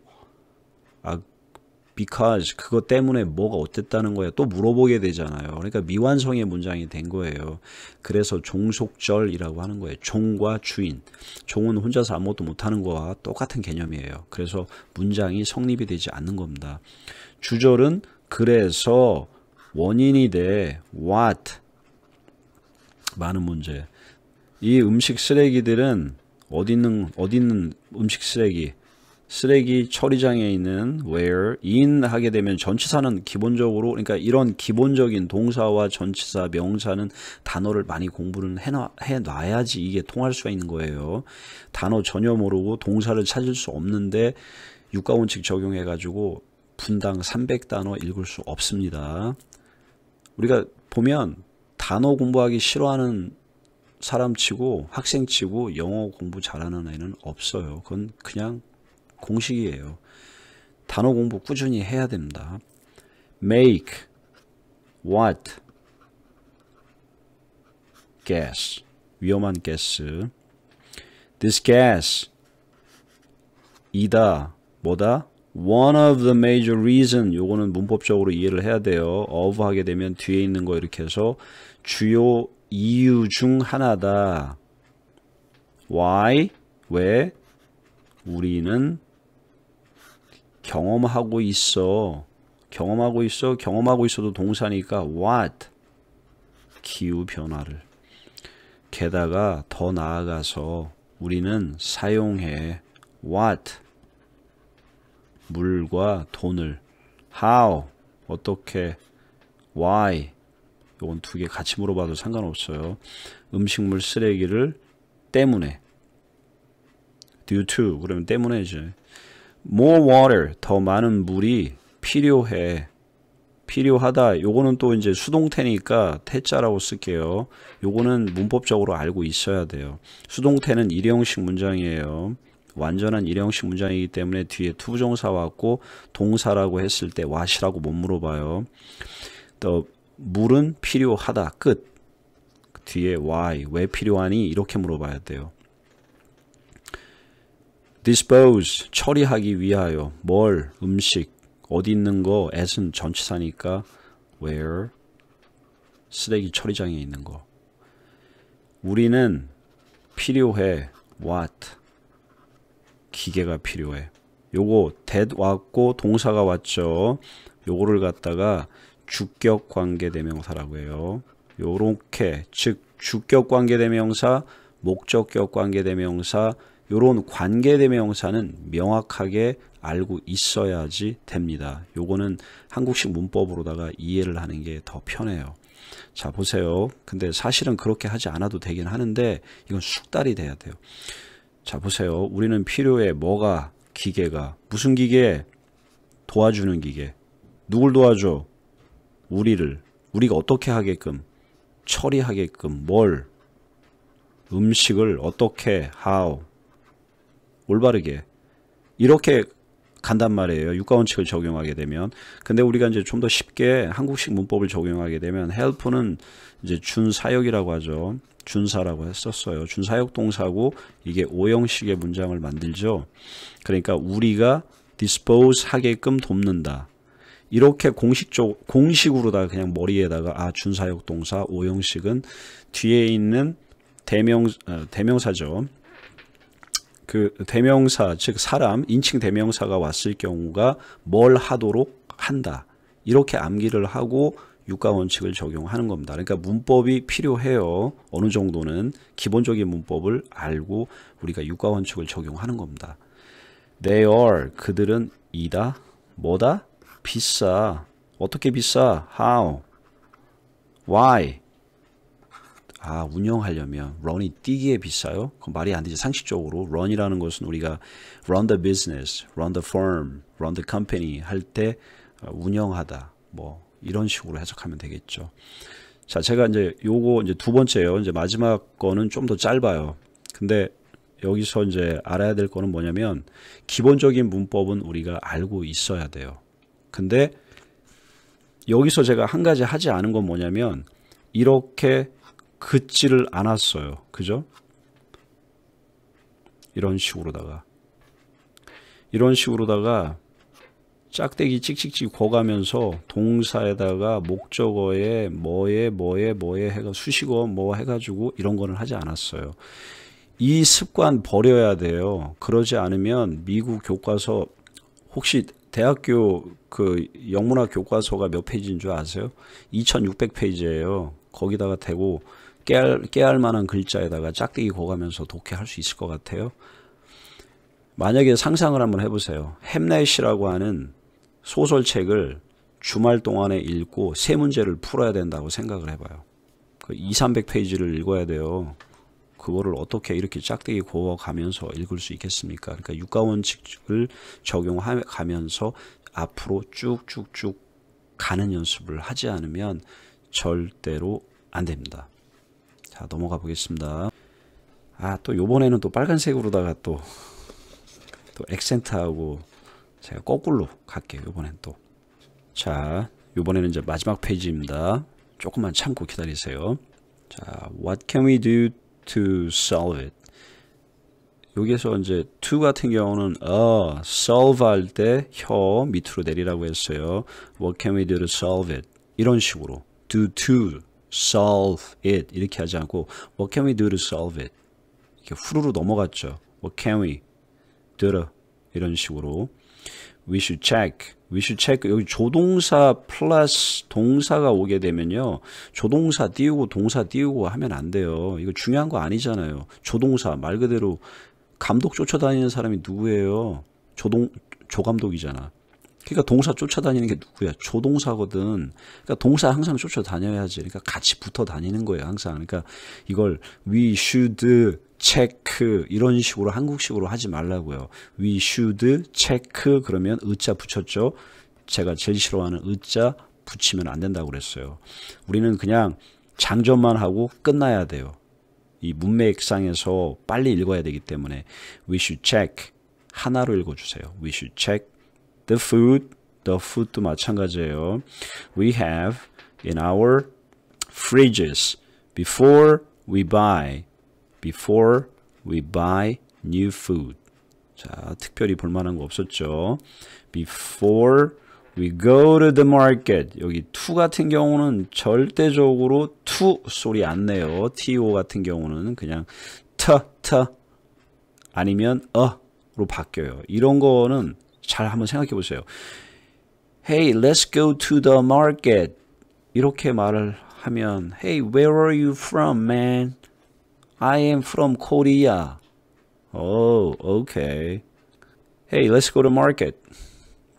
because 그것 때문에 뭐가 어땠다는 거야 또 물어보게 되잖아요. 그러니까 미완성의 문장이 된 거예요. 그래서 종속절이라고 하는 거예요. 종과 주인. 종은 혼자서 아무것도 못하는 거와 똑같은 개념이에요. 그래서 문장이 성립이 되지 않는 겁니다. 주절은 그래서 원인이 돼. what 많은 문제. 이 음식 쓰레기들은 어디 있는 음식 쓰레기 처리장에 있는 where in 하게 되면 전치사는 기본적으로 그러니까 이런 기본적인 동사와 전치사 명사는 단어를 많이 공부를 해놔야지 이게 통할 수가 있는 거예요. 단어 전혀 모르고 동사를 찾을 수 없는데 육가원칙 적용해 가지고 분당 300단어 읽을 수 없습니다. 우리가 보면 단어 공부하기 싫어하는 사람 치고 학생 치고 영어 공부 잘하는 애는 없어요. 그건 그냥 공식이에요. 단어 공부 꾸준히 해야 됩니다. make, what, gas, 위험한 가스. this gas, 이다, 뭐다? one of the major reason, 요거는 문법적으로 이해를 해야 돼요. of 하게 되면 뒤에 있는 거 이렇게 해서 주요 이유 중 하나다. why? 왜? 우리는 경험하고 있어. 경험하고 있어도 동사니까 what? 기후 변화를. 게다가 더 나아가서 우리는 사용해 what? 물과 돈을. how? 어떻게? why? 이건 두 개 같이 물어봐도 상관없어요. 음식물 쓰레기를 때문에. due to 그러면 때문에지. more water 더 많은 물이 필요해. 필요하다. 요거는 또 이제 수동태니까 태자라고 쓸게요. 요거는 문법적으로 알고 있어야 돼요. 수동태는 일형식 문장이에요. 완전한 일형식 문장이기 때문에 뒤에 투부정사 왔고 동사라고 했을 때 what이라고 못 물어봐요. 또 물은 필요하다. 끝. 뒤에 why, 왜 필요하니? 이렇게 물어봐야 돼요. dispose, 처리하기 위하여. 뭘? 음식. 어디 있는 거? at은 전치사니까 where, 쓰레기 처리장에 있는 거. 우리는 필요해. what, 기계가 필요해. 요거 that 왔고 동사가 왔죠. 요거를 갖다가 주격 관계대명사라고 해요. 요렇게 즉 주격 관계대명사, 목적격 관계대명사 요런 관계대명사는 명확하게 알고 있어야지 됩니다. 요거는 한국식 문법으로다가 이해를 하는 게 더 편해요. 자 보세요. 근데 사실은 그렇게 하지 않아도 되긴 하는데 이건 숙달이 돼야 돼요. 자 보세요. 우리는 필요해. 뭐가? 기계가. 무슨 기계? 도와주는 기계. 누굴 도와줘? 우리를. 우리가 어떻게 하게끔? 처리하게끔. 뭘? 음식을 어떻게? how? 올바르게. 이렇게 간단 말이에요. 육가원칙을 적용하게 되면. 근데 우리가 이제 좀 더 쉽게 한국식 문법을 적용하게 되면 help는 이제 준사역이라고 하죠. 준사라고 했었어요. 준사역 동사고 이게 오형식의 문장을 만들죠. 그러니까 우리가 dispose 하게끔 돕는다. 이렇게 공식으로다가 그냥 머리에다가 준사역 동사 오형식은 뒤에 있는 대명사죠. 그 대명사 즉 사람 인칭 대명사가 왔을 경우가 뭘 하도록 한다. 이렇게 암기를 하고 육가원칙을 적용하는 겁니다. 그러니까 문법이 필요해요. 어느 정도는 기본적인 문법을 알고 우리가 육가원칙을 적용하는 겁니다. They are 그들은 이다. 뭐다? 비싸. 어떻게 비싸? How? Why? 운영하려면 run이 뛰기에 비싸요? 그건 말이 안 되지. 상식적으로 run이라는 것은 우리가 run the business, run the firm, run the company 할 때 운영하다 뭐 이런 식으로 해석하면 되겠죠. 자, 제가 이제 요거 이제 두 번째요. 이제 마지막 거는 좀 더 짧아요. 근데 여기서 이제 알아야 될 거는 뭐냐면 기본적인 문법은 우리가 알고 있어야 돼요. 근데 여기서 제가 한 가지 하지 않은 건 뭐냐면 이렇게 긋지를 않았어요. 그죠? 이런 식으로다가 짝대기 찍찍찍 거가면서 동사에다가 목적어에 뭐에 해가 수식어 뭐 해가지고 이런 거는 하지 않았어요. 이 습관 버려야 돼요. 그러지 않으면 미국 교과서 혹시 대학교 그 영문학 교과서가 몇 페이지인 줄 아세요? 2600페이지예요. 거기다가 대고 깨알 만한 글자에다가 짝대기 거가면서 독해할 수 있을 것 같아요. 만약에 상상을 한번 해보세요. 햄넷이라고 하는 소설책을 주말 동안에 읽고 세 문제를 풀어야 된다고 생각을 해봐요. 그 200~300페이지를 읽어야 돼요. 그거를 어떻게 이렇게 짝대기 고어가면서 읽을 수 있겠습니까? 그러니까 육가원칙을 적용하면서 앞으로 쭉쭉쭉 가는 연습을 하지 않으면 절대로 안 됩니다. 자, 넘어가 보겠습니다. 또 요번에는 또 빨간색으로다가 또 액센트하고 제가 거꾸로 갈게요. 요번엔 또. 자, 요번에는 이제 마지막 페이지입니다. 조금만 참고 기다리세요. 자, what can we do to solve it? 여기서 이제 to 같은 경우는 solve 할 때 혀 밑으로 내리라고 했어요. What can we do to solve it? 이런 식으로 do to solve it 이렇게 하지 않고 What can we do to solve it? 이렇게 후루루 넘어갔죠. What can we do to 이런 식으로 We should check 여기 조동사 플러스 동사가 오게 되면요. 조동사 띄우고 동사 띄우고 하면 안 돼요. 이거 중요한 거 아니잖아요. 조동사 말 그대로 감독 쫓아다니는 사람이 누구예요? 조감독이잖아. 그러니까 동사 쫓아다니는 게 누구야? 조동사거든. 그러니까 동사 항상 쫓아다녀야지. 그러니까 같이 붙어 다니는 거예요. 항상. 그러니까 이걸 we should check 이런 식으로 한국식으로 하지 말라고요. We should check 그러면 의자 붙였죠. 제가 제일 싫어하는 의자 붙이면 안 된다고 그랬어요. 우리는 그냥 장전만 하고 끝나야 돼요. 이 문맥상에서 빨리 읽어야 되기 때문에 we should check 하나로 읽어주세요. We should check the food도 마찬가지예요. We have in our fridges before we buy new food. 자, 특별히 볼만한 거 없었죠. Before we go to the market. 여기 to 같은 경우는 절대적으로 to 소리 안 내요. to 같은 경우는 그냥 t 아니면 로 바뀌어요. 이런 거는 잘 한번 생각해 보세요. Hey, let's go to the market. 이렇게 말을 하면 Hey, where are you from, man? I am from Korea. Oh, okay. Hey, let's go to market.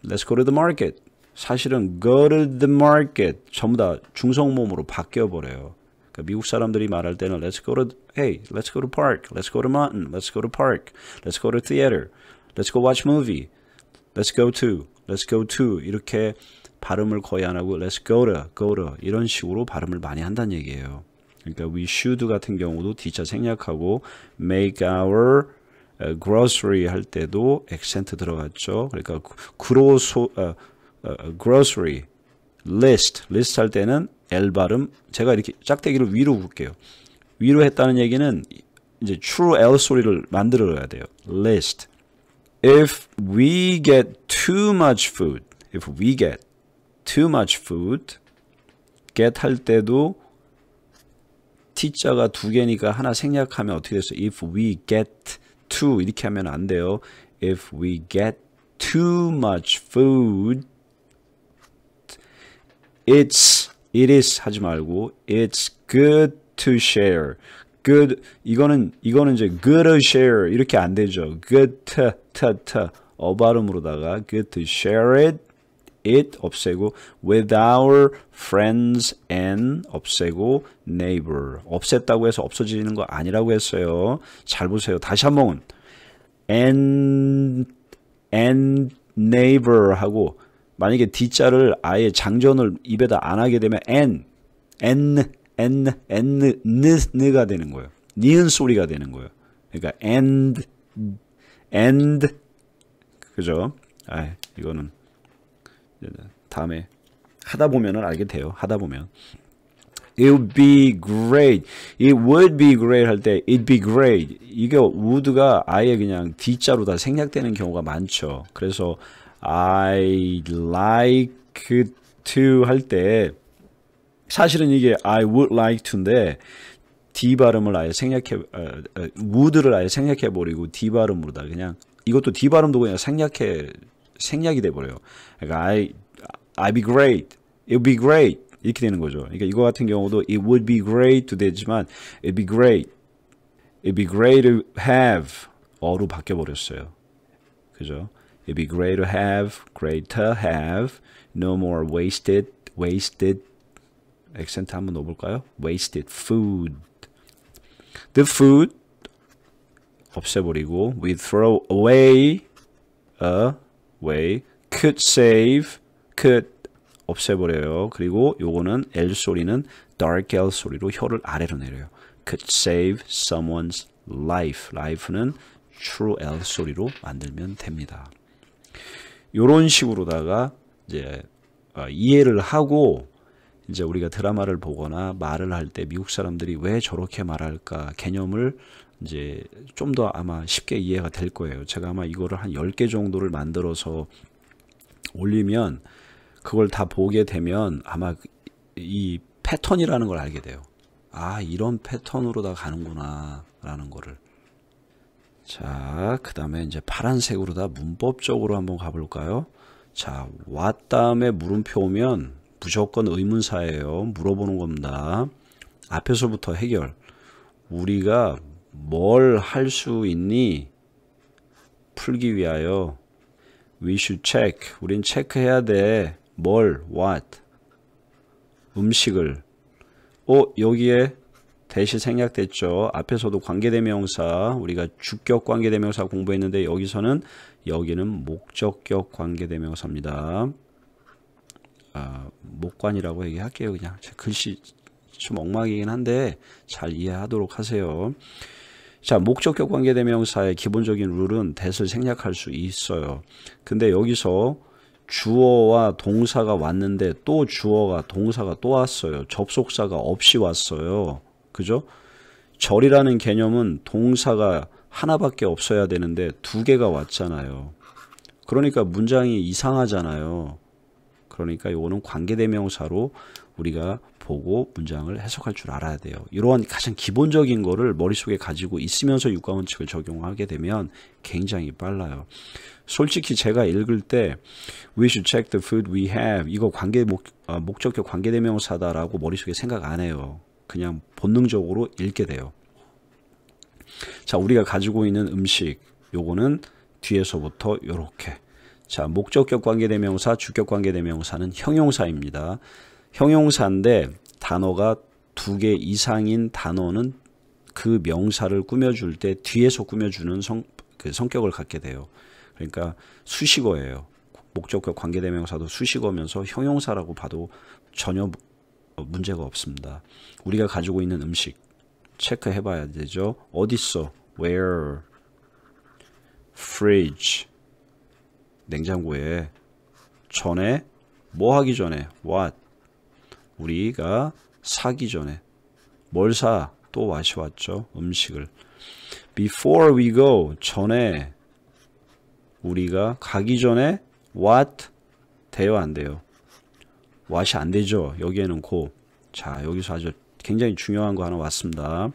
Let's go to the market. 사실은 go to the market 전부 다 중성모음으로 바뀌어버려요. 그러니까 미국 사람들이 말할 때는 let's go to, hey, let's go to park. Let's go to mountain. Let's go to park. Let's go to theater. Let's go watch movie. Let's go to 이렇게 발음을 거의 안 하고 let's go to 이런 식으로 발음을 많이 한다는 얘기예요. 그러니까 we should 같은 경우도 D자 생략하고 make our grocery 할 때도 액센트 들어갔죠. 그러니까 grocery list 할 때는 L 발음 제가 이렇게 짝대기를 위로 굴게요. 위로 했다는 얘기는 이제 true L 소리를 만들어야 돼요. list. If we get too much food, get 할 때도 T자가 두 개니까 하나 생략하면 어떻게 됐어요? If we get to 이렇게 하면 안 돼요. If we get too much food, it is 하지 말고 it's good to share. good 이거는 이제 good to share 이렇게 안 되죠. good to 발음으로다가 good to share it 없애고 with our friends and 없애고 neighbor 없앴다고 해서 없어지는 거 아니라고 했어요. 잘 보세요. 다시 한번 and neighbor 하고 만약에 D자를 아예 장전을 입에다 안 하게 되면 n가 되는 거예요. 니은 소리가 되는 거예요. 그러니까 and 그죠? 이거는 다음에 하다 보면은 알게 돼요. 하다 보면 it would be great, it would be great 할 때 it'd be great 이게 would가 아예 그냥 D자로 다 생략되는 경우가 많죠. 그래서 I'd like to 할 때 사실은 이게 I would like to인데 D 발음을 아예 would를 아예 생략해 버리고 D 발음으로다 그냥 이것도 D 발음도 그냥 생략이 돼 버려요. 그러니까 I'd be great, it'd be great 이렇게 되는 거죠. 그러니까 이거 같은 경우도 it would be great 도 되지만 it'd be great to have 어로 바뀌어 버렸어요. 그죠? It'd be great to have, great to have, no more wasted 액센트 한번 넣어볼까요? wasted food. The food 없애버리고 we throw away could save could 없애버려요. 그리고 요거는 L 소리는 dark L 소리로 혀를 아래로 내려요. could save someone's life는 true L 소리로 만들면 됩니다. 요런 식으로다가 이제 이해를 하고 이제 우리가 드라마를 보거나 말을 할 때 미국 사람들이 왜 저렇게 말할까 개념을 이제 좀 더 아마 쉽게 이해가 될 거예요. 제가 아마 이거를 한 10개 정도를 만들어서 올리면 그걸 다 보게 되면 아마 이 패턴이라는 걸 알게 돼요. 이런 패턴으로 다 가는구나 라는 거를. 자, 그 다음에 이제 파란색으로 다 문법적으로 한번 가볼까요? 자, what 다음에 물음표 오면 무조건 의문사예요. 물어보는 겁니다. 앞에서부터 해결. 우리가 뭘 할 수 있니? 풀기 위하여 we should check. 우린 체크해야 돼. 뭘? what? 음식을. 여기에 대시 생략됐죠. 앞에서도 관계대명사 우리가 주격 관계대명사 공부했는데 여기는 목적격 관계대명사입니다. 목관이라고 얘기할게요. 그냥 제 글씨 좀 엉망이긴 한데 잘 이해하도록 하세요. 자, 목적격 관계대명사의 기본적인 룰은 that을 생략할 수 있어요. 근데 여기서 주어와 동사가 왔는데 또 주어가 동사가 또 왔어요. 접속사가 없이 왔어요. 그죠? 절이라는 개념은 동사가 하나밖에 없어야 되는데 2개가 왔잖아요. 그러니까 문장이 이상하잖아요. 그러니까 이거는 관계대명사로 우리가 보고 문장을 해석할 줄 알아야 돼요. 이러한 가장 기본적인 거를 머릿속에 가지고 있으면서 육가원칙을 적용하게 되면 굉장히 빨라요. 솔직히 제가 읽을 때 we should check the food we have 이거 목적격 관계대명사다라고 머릿속에 생각 안 해요. 그냥 본능적으로 읽게 돼요. 자, 우리가 가지고 있는 음식 요거는 뒤에서부터 요렇게. 자, 목적격 관계대명사, 주격 관계대명사는 형용사입니다. 형용사인데 단어가 2개 이상인 단어는 그 명사를 꾸며줄 때 뒤에서 꾸며주는 성격을 갖게 돼요. 그러니까 수식어예요. 목적격 관계대명사도 수식어면서 형용사라고 봐도 전혀 문제가 없습니다. 우리가 가지고 있는 음식 체크해 봐야 되죠. 어딨어? Where? Fridge. 냉장고에. 전에 뭐 하기 전에? What? 우리가 사기 전에. 뭘 사? 또 what이 왔죠. 음식을. Before we go. 전에. 우리가 가기 전에 what? 돼요, 안 돼요? what이 안 되죠. 여기에는 go. 자, 여기서 아주 굉장히 중요한 거 하나 왔습니다.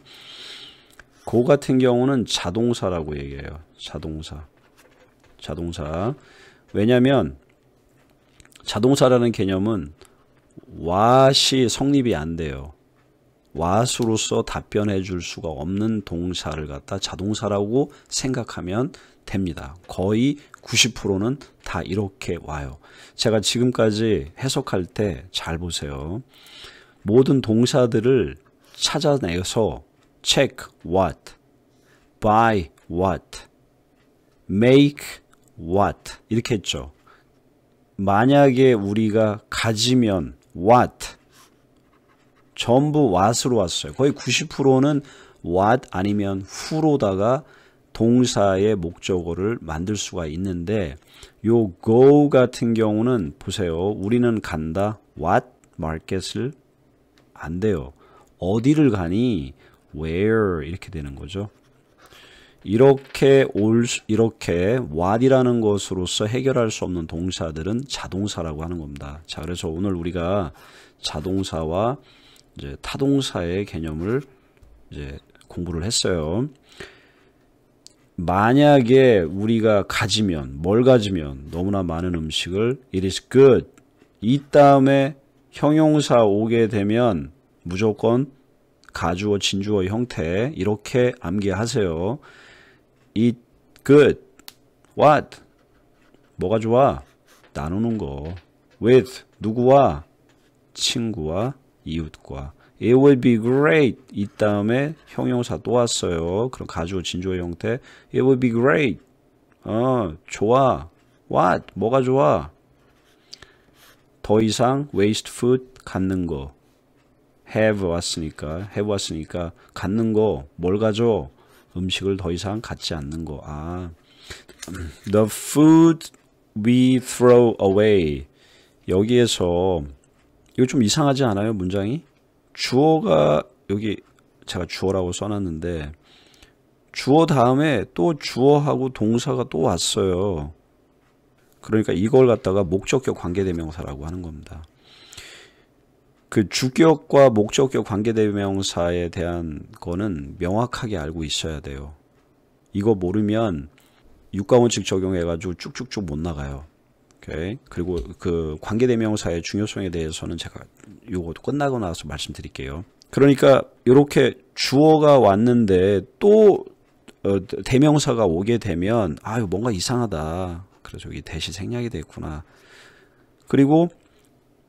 go 같은 경우는 자동사라고 얘기해요. 자동사. 왜냐하면 자동사라는 개념은 what이 성립이 안 돼요. what으로서 답변해 줄 수가 없는 동사를 갖다 자동사라고 생각하면 됩니다. 거의 90%는 다 이렇게 와요. 제가 지금까지 해석할 때 잘 보세요. 모든 동사들을 찾아내서 check what, buy what, make what 이렇게 했죠. 만약에 우리가 가지면 what 전부 what으로 왔어요. 거의 90%는 what 아니면 who로다가 동사의 목적어를 만들 수가 있는데 요 go 같은 경우는 보세요. 우리는 간다. what market을 안 돼요. 어디를 가니? where 이렇게 되는 거죠. 이렇게 what이라는 것으로서 해결할 수 없는 동사들은 자동사라고 하는 겁니다. 자, 그래서 오늘 우리가 자동사와 이제 타동사의 개념을 이제 공부를 했어요. 만약에 우리가 뭘 가지면 너무나 많은 음식을 it is good 이 다음에 형용사 오게 되면 무조건 가주어 진주어 형태 이렇게 암기하세요. eat good what 뭐가 좋아? 나누는 거 with 누구와? 친구와 이웃과 it will be great 이 다음에 형용사 또 왔어요. 그럼 가주어 진주어 형태 it will be great 좋아 what 뭐가 좋아? 더 이상 waste food 갖는 거 have 왔으니까 갖는 거 뭘 가져? 음식을 더 이상 갖지 않는 거. The food we throw away 여기에서 이거 좀 이상하지 않아요? 문장이? 주어가 여기 제가 주어라고 써놨는데 주어 다음에 또 주어하고 동사가 또 왔어요. 그러니까 이걸 갖다가 목적격 관계대명사라고 하는 겁니다. 그 주격과 목적격 관계대명사에 대한 거는 명확하게 알고 있어야 돼요. 이거 모르면 육가원칙 적용해가지고 쭉쭉쭉 못 나가요. 오케이? 그리고 그 관계대명사의 중요성에 대해서는 제가 요거 끝나고 나서 말씀드릴게요. 그러니까 이렇게 주어가 왔는데 또 대명사가 오게 되면 뭔가 이상하다. 그래서 여기 대시 생략이 됐구나. 그리고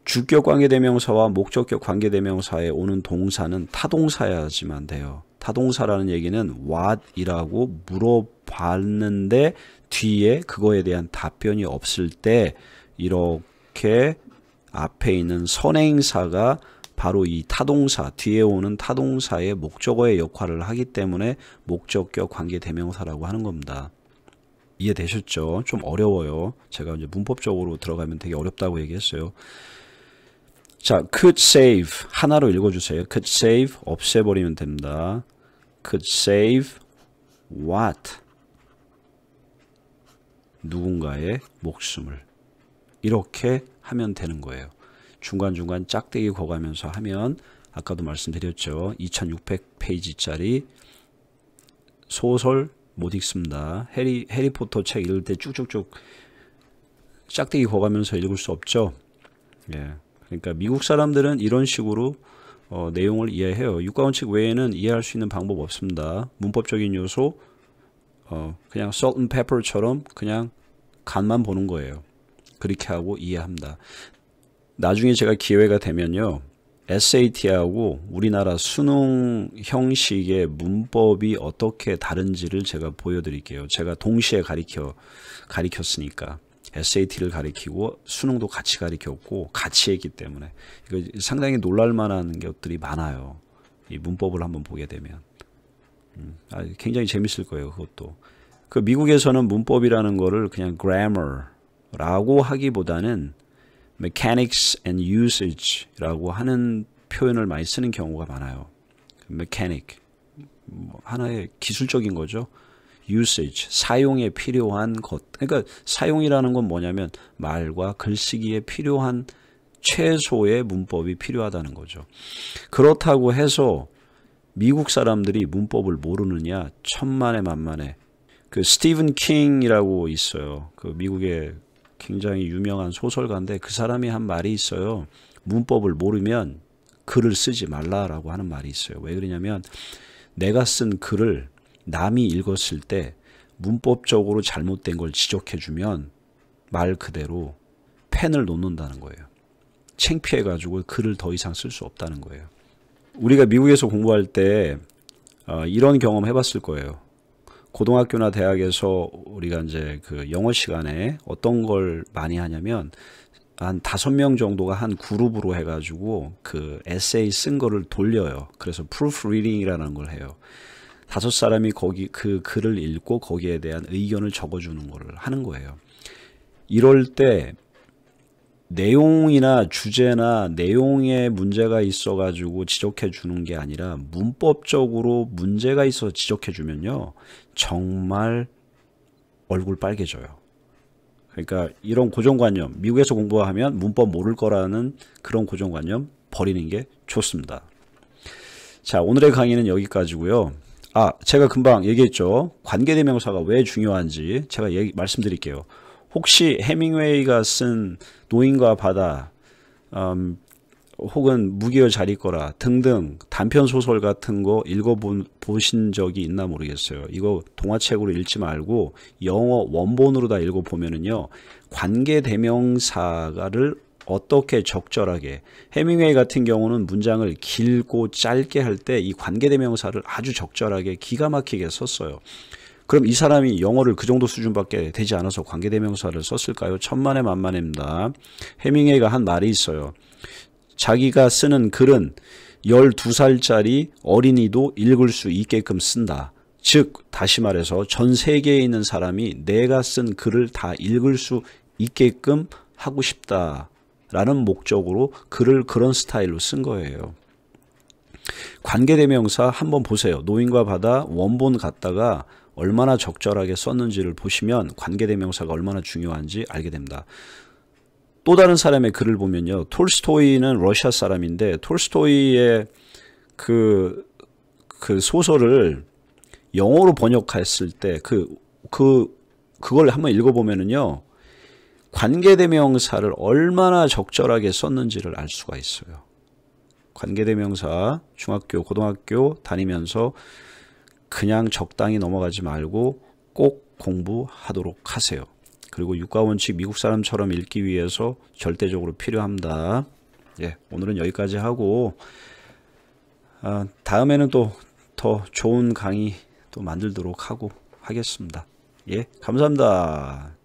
주격 관계대명사와 목적격 관계대명사에 오는 동사는 타동사야지만 돼요. 타동사라는 얘기는 what이라고 물어봤는데 뒤에 그거에 대한 답변이 없을 때 이렇게 앞에 있는 선행사가 바로 이 타동사, 뒤에 오는 타동사의 목적어의 역할을 하기 때문에 목적격 관계대명사라고 하는 겁니다. 이해되셨죠? 좀 어려워요. 제가 이제 문법적으로 들어가면 되게 어렵다고 얘기했어요. 자, could save 하나로 읽어주세요. could save 없애버리면 됩니다. could save what? 누군가의 목숨을. 이렇게 하면 되는 거예요. 중간중간 짝대기 거가면서 하면 아까도 말씀드렸죠. 2600페이지짜리 소설 못 읽습니다. 해리포터 책 읽을 때 쭉쭉쭉 짝대기 거가면서 읽을 수 없죠. 예. 그러니까 미국 사람들은 이런 식으로 내용을 이해해요. 육가원칙 외에는 이해할 수 있는 방법 없습니다. 문법적인 요소 그냥 salt and pepper처럼 그냥 간만 보는 거예요. 그렇게 하고 이해합니다. 나중에 제가 기회가 되면요. SAT하고 우리나라 수능 형식의 문법이 어떻게 다른지를 제가 보여드릴게요. 제가 동시에 가리켰으니까. SAT를 가리키고 수능도 같이 가리켰고 같이 했기 때문에 이거 상당히 놀랄만한 것들이 많아요. 이 문법을 한번 보게 되면 굉장히 재밌을 거예요. 그것도 그 미국에서는 문법이라는 거를 그냥 grammar라고 하기보다는 mechanics and usage라고 하는 표현을 많이 쓰는 경우가 많아요. mechanic 하나의 기술적인 거죠. usage, 사용에 필요한 것. 그러니까 사용이라는 건 뭐냐면 말과 글쓰기에 필요한 최소의 문법이 필요하다는 거죠. 그렇다고 해서 미국 사람들이 문법을 모르느냐? 천만에 만만에. 그 스티븐 킹이라고 있어요. 그 미국의 굉장히 유명한 소설가인데 그 사람이 한 말이 있어요. 문법을 모르면 글을 쓰지 말라라고 하는 말이 있어요. 왜 그러냐면 내가 쓴 글을 남이 읽었을 때 문법적으로 잘못된 걸 지적해주면 말 그대로 펜을 놓는다는 거예요. 창피해가지고 글을 더 이상 쓸 수 없다는 거예요. 우리가 미국에서 공부할 때 이런 경험 해봤을 거예요. 고등학교나 대학에서 우리가 이제 그 영어 시간에 어떤 걸 많이 하냐면 한 5명 정도가 한 그룹으로 해가지고 그 에세이 쓴 거를 돌려요. 그래서 proofreading이라는 걸 해요. 5사람이 거기 그 글을 읽고 거기에 대한 의견을 적어주는 거를 하는 거예요. 이럴 때 내용이나 주제나 내용에 문제가 있어가지고 지적해 주는 게 아니라 문법적으로 문제가 있어서 지적해 주면요, 정말 얼굴 빨개져요. 그러니까 이런 고정관념, 미국에서 공부하면 문법 모를 거라는 그런 고정관념 버리는 게 좋습니다. 자, 오늘의 강의는 여기까지고요. 제가 금방 얘기했죠. 관계대명사가 왜 중요한지 제가 말씀드릴게요. 혹시 해밍웨이가 쓴 노인과 바다, 혹은 무기여 잘 있거라 등등 단편소설 같은 거 읽어보신 적이 있나 모르겠어요. 이거 동화책으로 읽지 말고 영어 원본으로 다 읽어보면은요, 관계대명사를 어떻게 적절하게, 해밍웨이 같은 경우는 문장을 길고 짧게 할 때 이 관계대명사를 아주 적절하게 기가 막히게 썼어요. 그럼 이 사람이 영어를 그 정도 수준밖에 되지 않아서 관계대명사를 썼을까요? 천만에 만만입니다. 해밍웨이가 한 말이 있어요. 자기가 쓰는 글은 12살짜리 어린이도 읽을 수 있게끔 쓴다. 즉 다시 말해서 전 세계에 있는 사람이 내가 쓴 글을 다 읽을 수 있게끔 하고 싶다라는 목적으로 글을 그런 스타일로 쓴 거예요. 관계대명사 한번 보세요. 노인과 바다 원본 갖다가 얼마나 적절하게 썼는지를 보시면 관계대명사가 얼마나 중요한지 알게 됩니다. 또 다른 사람의 글을 보면요, 톨스토이는 러시아 사람인데 톨스토이의 그 소설을 영어로 번역했을 때 그걸 한번 읽어보면은요, 관계대명사를 얼마나 적절하게 썼는지를 알 수가 있어요. 관계대명사 중학교, 고등학교 다니면서 그냥 적당히 넘어가지 말고 꼭 공부하도록 하세요. 그리고 육가원칙 미국 사람처럼 읽기 위해서 절대적으로 필요합니다. 예, 오늘은 여기까지 하고 다음에는 또 더 좋은 강의 또 만들도록 하겠습니다. 예, 감사합니다.